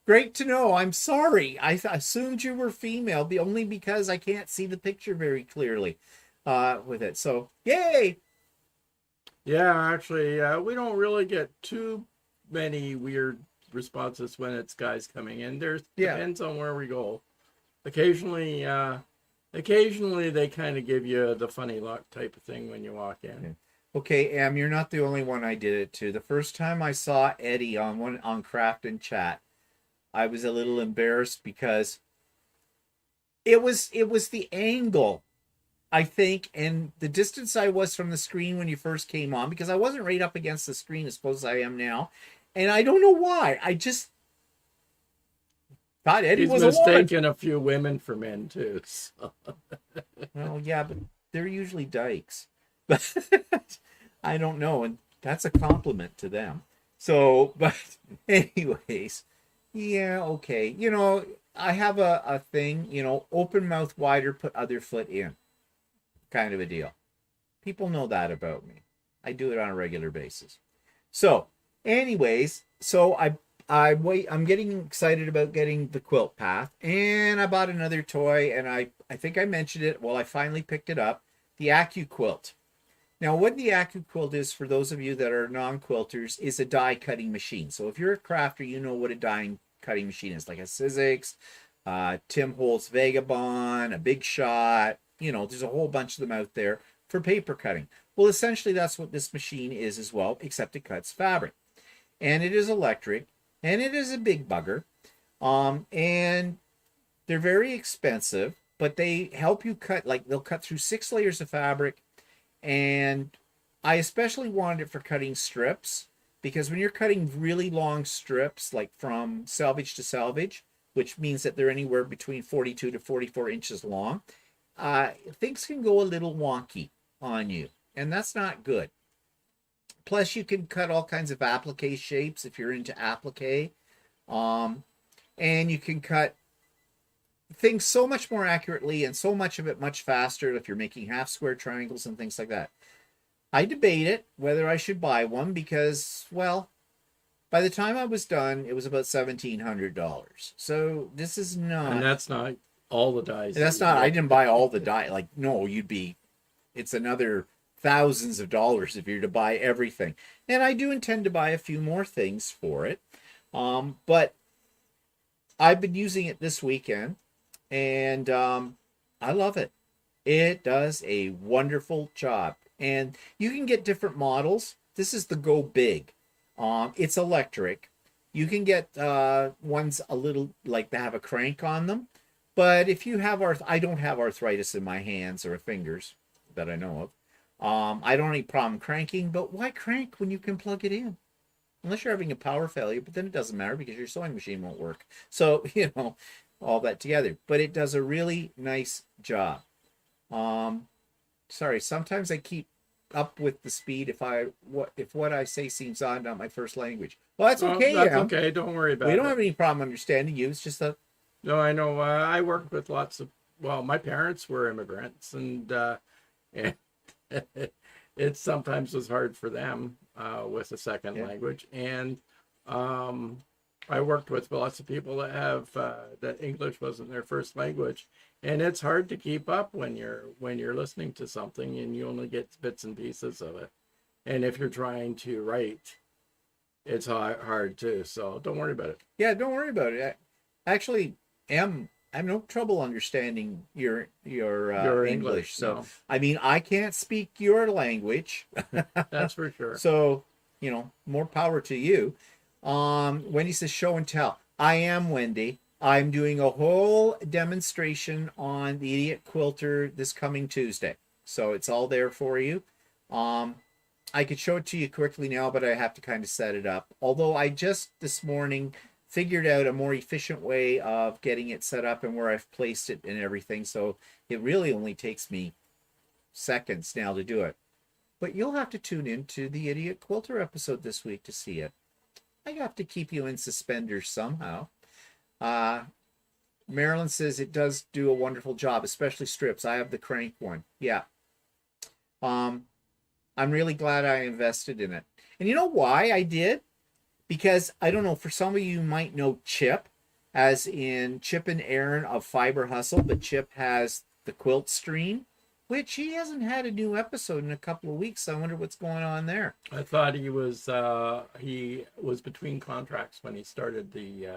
Great to know. I'm sorry. I assumed you were female, only because I can't see the picture very clearly with it. So, yay! Yeah, actually, we don't really get too many weird responses when it's guys coming in. Depends on where we go. Occasionally they kind of give you the funny look type of thing when you walk in. Okay, Am, you're not the only one I did it to. The first time I saw Eddie on Craft and Chat, I was a little embarrassed because it was the angle, I think, and the distance I was from the screen when you first came on, because I wasn't right up against the screen as close as I am now. And I don't know why. I just thought Eddie was mistaken a few women for men too. So. Well, yeah, but they're usually dykes. But I don't know, and that's a compliment to them. So, but anyways, yeah, okay. You know, I have a thing, open mouth wider, put other foot in, kind of a deal. People know that about me. I do it on a regular basis. So, anyways, so I'm getting excited about getting the quilt path, and I bought another toy, and I think I mentioned it. Well, I finally picked it up, the AccuQuilt. Now, what the AccuQuilt is, for those of you that are non-quilters, is a die cutting machine. So if you're a crafter, you know what a die cutting machine is, like a Sizzix, Tim Holtz Vagabond, a Big Shot. There's a whole bunch of them out there for paper cutting. Well, essentially, that's what this machine is as well, except it cuts fabric. And it is electric, and it is a big bugger. And they're very expensive, but they help you cut, they'll cut through 6 layers of fabric. And I especially wanted it for cutting strips, because when you're cutting really long strips, like from selvage to selvage, which means that they're anywhere between 42 to 44 inches long, things can go a little wonky on you, and that's not good. Plus, you can cut all kinds of applique shapes if you're into applique, and you can cut things so much more accurately and so much of it much faster if you're making half square triangles and things like that. I debate it whether I should buy one because, well, by the time I was done, it was about $1,700. So this is not... And that's not all the dies. That's not... I didn't buy all the die. No, it's another thousands of dollars if you're to buy everything. And I do intend to buy a few more things for it. But I've been using it this weekend. And I love it. It does a wonderful job. And you can get different models. This is the Go Big. It's electric. You can get ones a little like they have a crank on them. But if you have I don't have arthritis in my hands or fingers that I know of. I don't have any problem cranking. But why crank when you can plug it in? Unless you're having a power failure. But then it doesn't matter because your sewing machine won't work. So, all that together, but it does a really nice job. Sorry, sometimes I keep up with the speed if what I say seems odd, not my first language. Well, that's Oh, okay, that's Em. okay. Don't worry about We it. don't have any problem understanding you. It's just that. No, I know. I worked with lots of. Well, my parents were immigrants, and it sometimes was hard for them with a second Yeah. language. And I worked with lots of people that have that English wasn't their first language, and it's hard to keep up when you're listening to something and you only get bits and pieces of it. And if you're trying to write, it's hard too. So don't worry about it. Yeah, don't worry about it. Actually, I have no trouble understanding your Your English. So no, I mean, I can't speak your language, that's for sure. so more power to you. Wendy says show and tell. I am Wendy. I'm doing a whole demonstration on the Idiot Quilter this coming Tuesday, so it's all there for you. I could show it to you quickly now, but I have to kind of set it up. Although I just this morning figured out a more efficient way of getting it set up and where I've placed it and everything. So it really only takes me seconds now to do it. But you'll have to tune in to the Idiot Quilter episode this week to see it. I have to keep you in suspenders somehow. Marilyn says it does do a wonderful job, especially strips. I have the crank one. Yeah. I'm really glad I invested in it. And you know why I did? Because, I don't know, for some of you might know Chip, as in Chip and Aaron of Fiber Hustle, but Chip has the Quilt Stream, which he hasn't had a new episode in a couple of weeks. I wonder what's going on there. I thought he was between contracts when he started his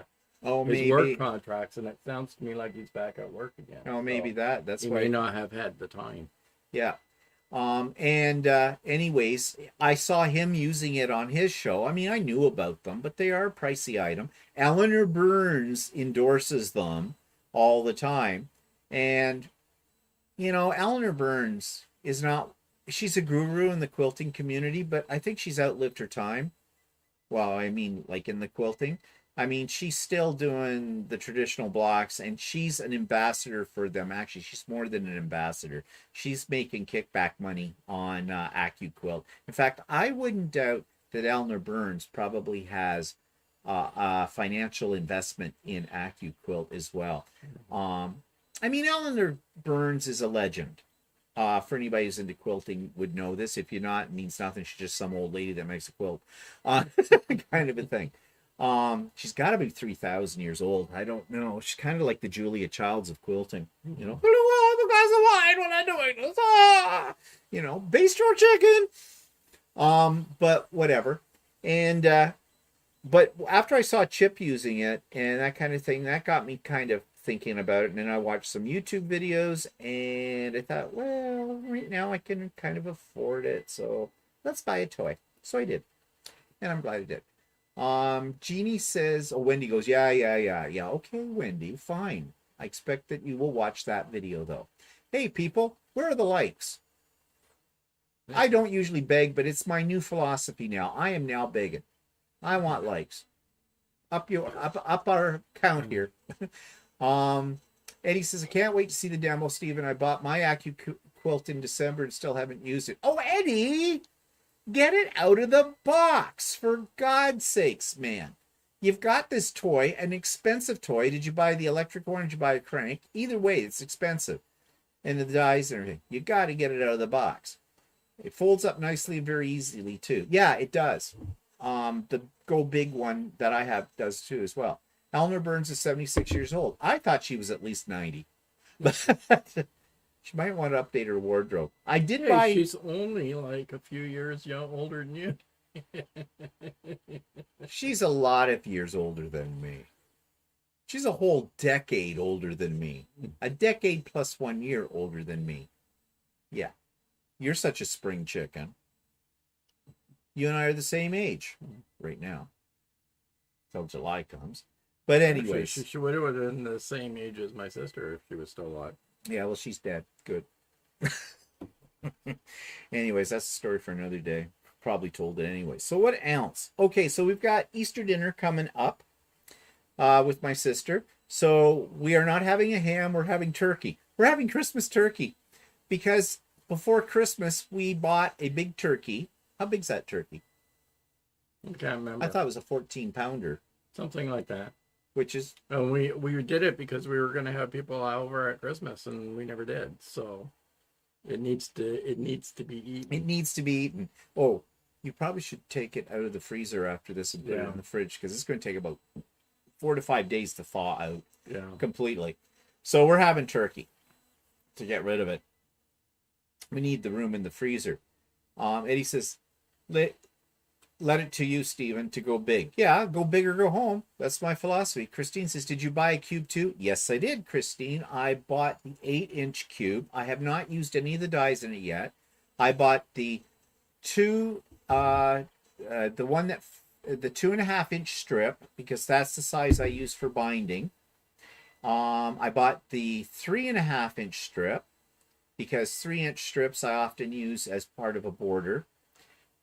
maybe work contracts, and it sounds to me like he's back at work again. Oh, maybe So that's he why. may not have had the time. Yeah. Anyways, I saw him using it on his show. I mean, I knew about them, but they are a pricey item. Eleanor Burns endorses them all the time. And, Eleanor Burns she's a guru in the quilting community, but I think she's outlived her time. Well, I mean, like in the quilting. I mean, she's still doing the traditional blocks, and she's an ambassador for them. Actually, she's more than an ambassador. She's making kickback money on AccuQuilt. In fact, I wouldn't doubt that Eleanor Burns probably has a financial investment in AccuQuilt as well. I mean, Eleanor Burns is a legend. For anybody who's into quilting would know this. If you're not, it means nothing. She's just some old lady that makes a quilt. Kind of a thing. She's got to be 3,000 years old. I don't know. She's kind of like the Julia Childs of quilting. Hello, the glass of wine when I'm doing this. Bistro chicken. But whatever. And but after I saw Chip using it and that kind of thing, that got me kind of thinking about it. And then I watched some YouTube videos, and I thought, well, right now I can kind of afford it, so let's buy a toy. So I did, and I'm glad I did. Jeannie says, Wendy goes, yeah. Okay, Wendy, fine. I expect that you will watch that video, though. Hey, people, where are the likes? I don't usually beg, but it's my new philosophy now. I am now begging. I want likes. Up our count here. Eddie says, I can't wait to see the demo, Stephen. I bought my AccuQuilt in December and still haven't used it. Oh, Eddie! Get it out of the box, for God's sakes, man. You've got this toy, an expensive toy. Did you buy the electric one or did you buy a crank? Either way, it's expensive. And the dies and everything. You got to get it out of the box. It folds up nicely and very easily, too. Yeah, it does. The Go Big one that I have does, too, as well. Eleanor Burns is 76 years old. I thought she was at least 90. But she might want to update her wardrobe. I did buy... She's only like a few years older than you. She's a lot of years older than me. She's a whole decade older than me. A decade plus 1 year older than me. Yeah. You're such a spring chicken. You and I are the same age right now. Till July comes. But anyways. She would have been the same age as my sister if she was still alive. Yeah, well, she's dead. Good. Anyways, that's a story for another day. Probably told it anyway. So what else? Okay, so we've got Easter dinner coming up with my sister. So we are not having a ham. We're having turkey. We're having Christmas turkey because before Christmas, we bought a big turkey. How big's that turkey? I can't remember. I thought it was a 14-pounder, Something like that. which is And we did it because we were going to have people over at Christmas, and we never did. So it needs to be eaten. it needs to be eaten. Oh, you probably should take it out of the freezer after this and put it Yeah. in the fridge because it's going to take about 4 to 5 days to thaw out Yeah. completely. So we're having turkey to get rid of it. We need the room in the freezer. Eddie says, let it to you, Stephen, to go big. Yeah, go big or go home. That's my philosophy. Christine says, did you buy a cube too? Yes, I did, Christine. I bought the 8-inch cube. I have not used any of the dies in it yet. I bought the the 2.5-inch strip because that's the size I use for binding. I bought the 3.5-inch strip because 3-inch strips I often use as part of a border.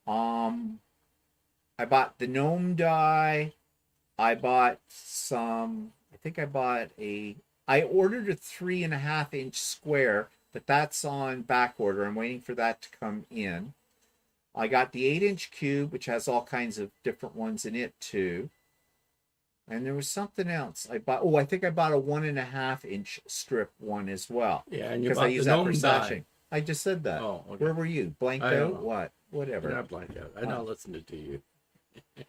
I bought the gnome die. I bought some, I ordered a 3.5-inch square, but that's on back order. I'm waiting for that to come in. I got the 8-inch cube, which has all kinds of different ones in it too. And there was something else I bought. Oh, I think I bought a 1.5-inch strip one as well. Yeah, and you because bought I use the that for gnome sashing. die. I just said that. Oh, okay. Where were you? Blanked I don't out? know. What? Whatever. You're not blank out. I not listened to you.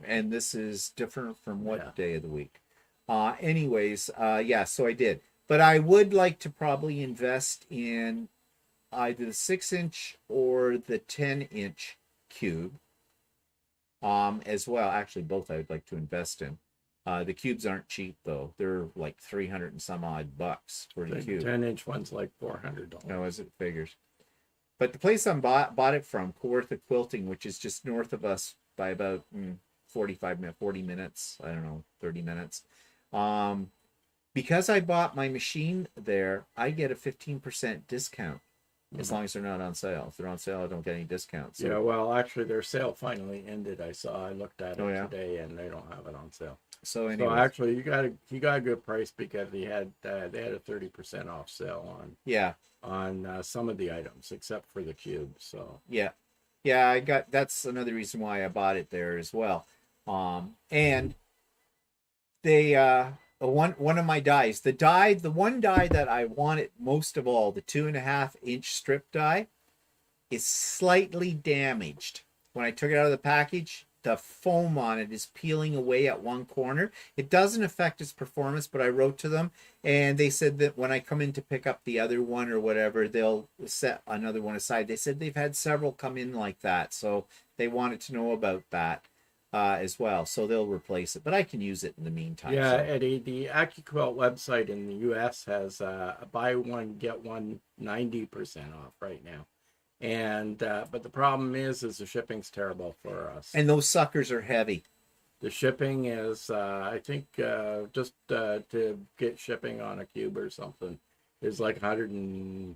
And this is different from what Yeah. day of the week. Anyways, yeah, so I did. But I would like to probably invest in either the 6-inch or the 10-inch cube as well. Actually, both I would like to invest in. The cubes aren't cheap though. They're like 300 and some odd bucks for the cube. 10-inch one's like $400. No, as it figures. But the place I bought it from, Quilter Quilting, which is just north of us by about 40 minutes, I don't know, 30 minutes. Because I bought my machine there, I get a 15% discount as long as they're not on sale. If they're on sale, I don't get any discounts. So. Yeah, well, actually, their sale finally ended. I looked at it today, and they don't have it on sale. So anyway, actually, you got a good price because they had a 30% off sale on some of the items except for the cube. So yeah, I got, that's another reason why I bought it there as well. And they one of my dies, the one die that I wanted most of all, the 2.5-inch strip die, is slightly damaged. When I took it out of the package, the foam on it is peeling away at one corner. It doesn't affect its performance, but I wrote to them and they said that when I come in to pick up the other one or whatever, they'll set another one aside. They said they've had several come in like that, so they wanted to know about that as well. So they'll replace it, but I can use it in the meantime. yeah, so. Eddie, the AccuQuilt website in the U.S. has buy one get one 90% off right now. And but the problem is the shipping's terrible for us. And those suckers are heavy. The shipping is, I think, just to get shipping on a cube or something is like $120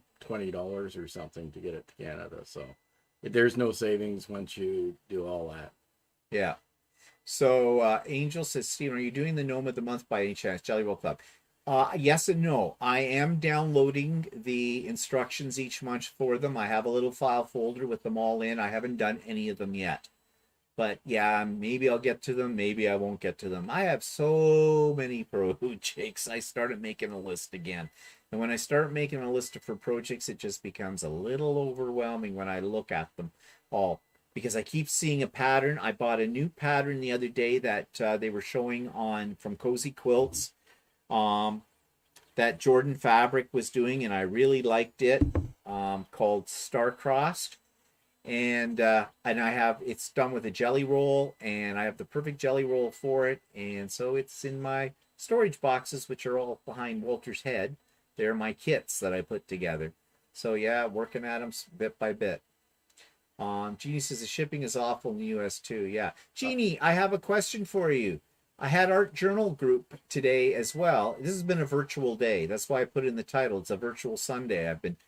or something to get it to Canada. So there's no savings once you do all that. Yeah. So Angel says, Stephen, are you doing the Gnome of the Month by any chance? Jelly Roll Club. Yes and no. I am downloading the instructions each month for them. I have a little file folder with them all in. I haven't done any of them yet. But yeah, maybe I'll get to them. Maybe I won't get to them. I have so many projects. I started making a list again. And when I start making a list for projects, it just becomes a little overwhelming when I look at them all. Because I keep seeing a pattern. I bought a new pattern the other day that they were showing on from Cozy Quilts. That Jordan Fabric was doing, and I really liked it, called Star-Crossed. And I have, it's done with a jelly roll, and I have the perfect jelly roll for it. And so it's in my storage boxes, which are all behind Walter's head. They're my kits that I put together. So yeah, working at them bit by bit. Jeannie says the shipping is awful in the US too. Yeah. Jeannie, I have a question for you. I had Art Journal group today as well. This has been a virtual day. That's why I put in the title. It's a virtual Sunday. I've been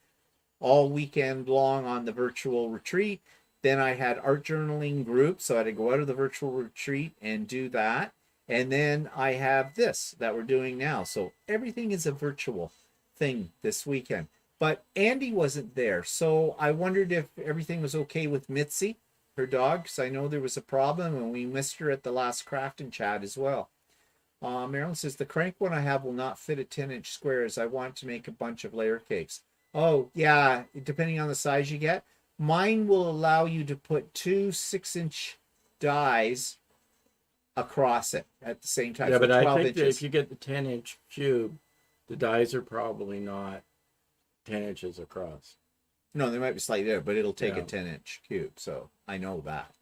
all weekend long on the virtual retreat. Then I had art journaling group. So I had to go out of the virtual retreat and do that. And then I have this that we're doing now. So everything is a virtual thing this weekend. But Andy wasn't there, so I wondered if everything was okay with Mitzi, her dog, because I know there was a problem and we missed her at the last crafting chat as well. Marilyn says, the crank one I have will not fit a 10-inch square as I want to make a bunch of layer cakes. Oh, yeah, depending on the size you get. Mine will allow you to put two 6-inch dies across it at the same time. Yeah, so but I 12 think that inches. if you get the 10-inch cube, the dies are probably not 10 inches across. No, they might be slightly there, but it'll take a Yeah. 10-inch cube, so I know that.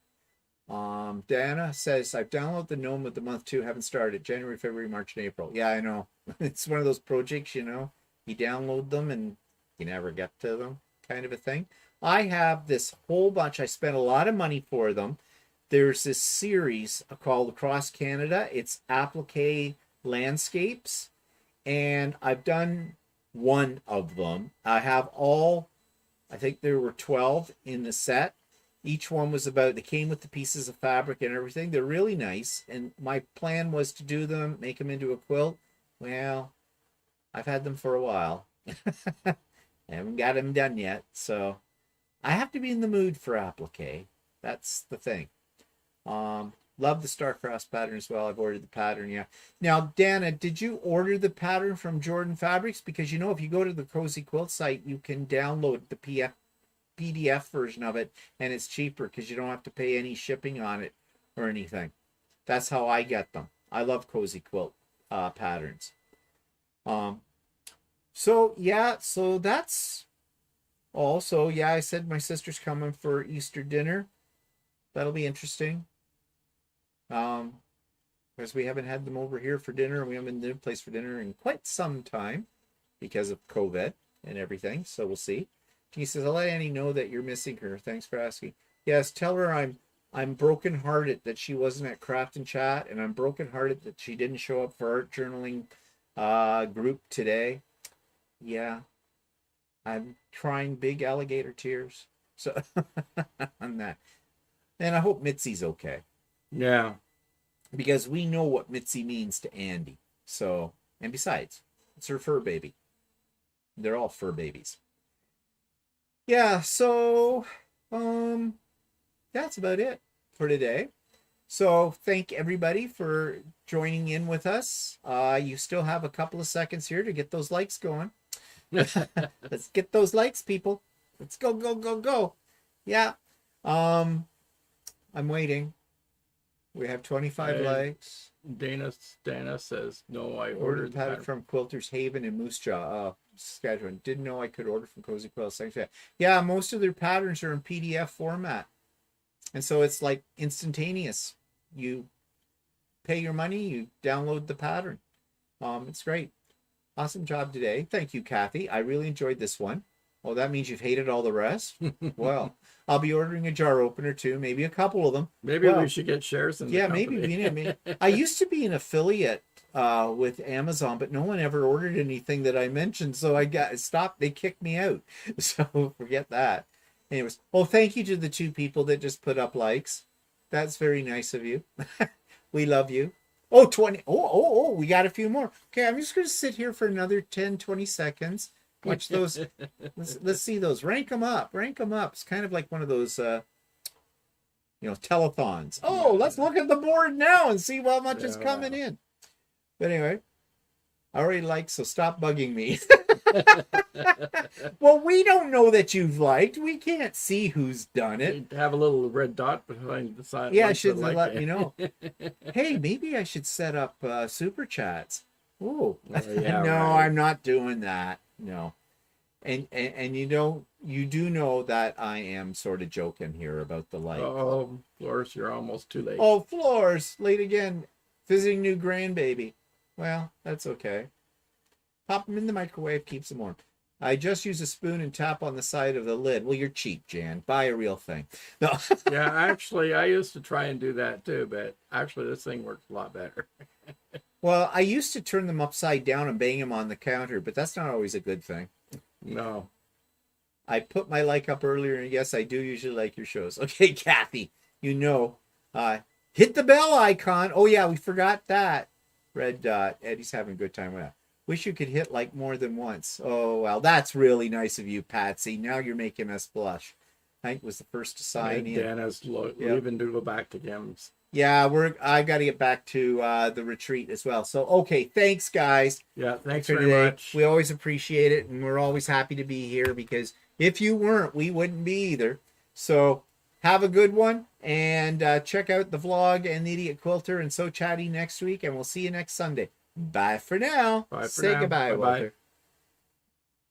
Diana says, I've downloaded the Gnome of the month too, haven't started. January, February, March, and April. Yeah, I know. It's one of those projects, you know, you download them and you never get to them, kind of a thing. I have this whole bunch. I spent a lot of money for them. There's this series called Across Canada. It's applique landscapes, and I've done one of them. I have all, I think there were 12 in the set. Each one was about, they came with the pieces of fabric and everything. They're really nice. And my plan was to do them, make them into a quilt. Well, I've had them for a while. I haven't got them done yet. So I have to be in the mood for applique. That's the thing. Love the Starcross pattern as well. I've ordered the pattern, yeah. Now, Dana, did you order the pattern from Jordan Fabrics? Because, you know, if you go to the Cozy Quilt site, you can download the PDF version of it, and it's cheaper because you don't have to pay any shipping on it or anything. That's how I get them. I love Cozy Quilt patterns. So yeah, so that's all. So yeah, I said my sister's coming for Easter dinner. That'll be interesting. Because we haven't had them over here for dinner, and we haven't been to a place for dinner in quite some time because of COVID and everything. So we'll see. He says, I'll let Annie know that you're missing her. Thanks for asking. Yes, tell her I'm brokenhearted that she wasn't at Craft and Chat, and I'm brokenhearted that she didn't show up for art journaling group today. Yeah, I'm crying big alligator tears. So on that. And I hope Mitzi's okay. Yeah. Because we know what Mitzi means to Andy. So, and besides, it's her fur baby. They're all fur babies. Yeah, so that's about it for today. So thank everybody for joining in with us. You still have a couple of seconds here to get those likes going. Let's get those likes, people. Let's go, go, go, go. Yeah. I'm waiting. We have 25 likes. Dana says, no, I Ordered ordered the pattern from Quilter's Haven in Moose Jaw, Saskatchewan. Didn't know I could order from Cozy Quilt. Thanks for that. Yeah, most of their patterns are in PDF format. And so it's like instantaneous. You pay your money, you download the pattern. It's great. Awesome job today. Thank you, Kathy. I really enjoyed this one. Oh, that means you've hated all the rest? Well, I'll be ordering a jar opener too, maybe a couple of them. Maybe we should get shares in the company. Maybe. I used to be an affiliate with Amazon, but no one ever ordered anything that I mentioned, so I got stopped. They kicked me out. So forget that. Anyways, well, thank you to the 2 people that just put up likes. That's very nice of you. We love you. Oh, 20. Oh, we got a few more. Okay, I'm just going to sit here for another 10, 20 seconds. Watch those. Let's see those. Rank them up. It's kind of like one of those, telethons. Oh, let's look at the board now and see how much is coming in. But anyway, I already liked, so stop bugging me. Well, we don't know that you've liked. We can't see who's done it. You have a little red dot behind the side. Yeah, I should let me know. Hey, maybe I should set up super chats. Oh, yeah, no, right. I'm not doing that. No. And you do know that I am sort of joking here about the like. Oh, Flores, you're almost too late. Oh, Flores, late again. Visiting new grandbaby. Well, that's okay. Pop them in the microwave, keeps them warm. I just use a spoon and tap on the side of the lid. Well, you're cheap, Jan. Buy a real thing. No. Yeah, actually, I used to try and do that too, but actually this thing works a lot better. Well, I used to turn them upside down and bang them on the counter, but that's not always a good thing. No. I put my like up earlier, and yes, I do usually like your shows. Okay, Kathy, hit the bell icon. Oh, yeah, we forgot that. Red dot. Eddie's having a good time with that. Wish you could hit like more than once. Oh, well, that's really nice of you, Patsy. Now you're making us blush. Hank was the first to sign in. Dana's leaving to go back to Kim's. Yeah, I got to get back to the retreat as well. So, okay, thanks, guys. Yeah, thanks for very today. much. We always appreciate it, and we're always happy to be here because if you weren't, we wouldn't be either. So, have a good one, and check out the vlog and the Idiot Quilter and So Chatty next week, and we'll see you next Sunday. Bye for now. Bye for Say now. goodbye, Bye-bye. Walter.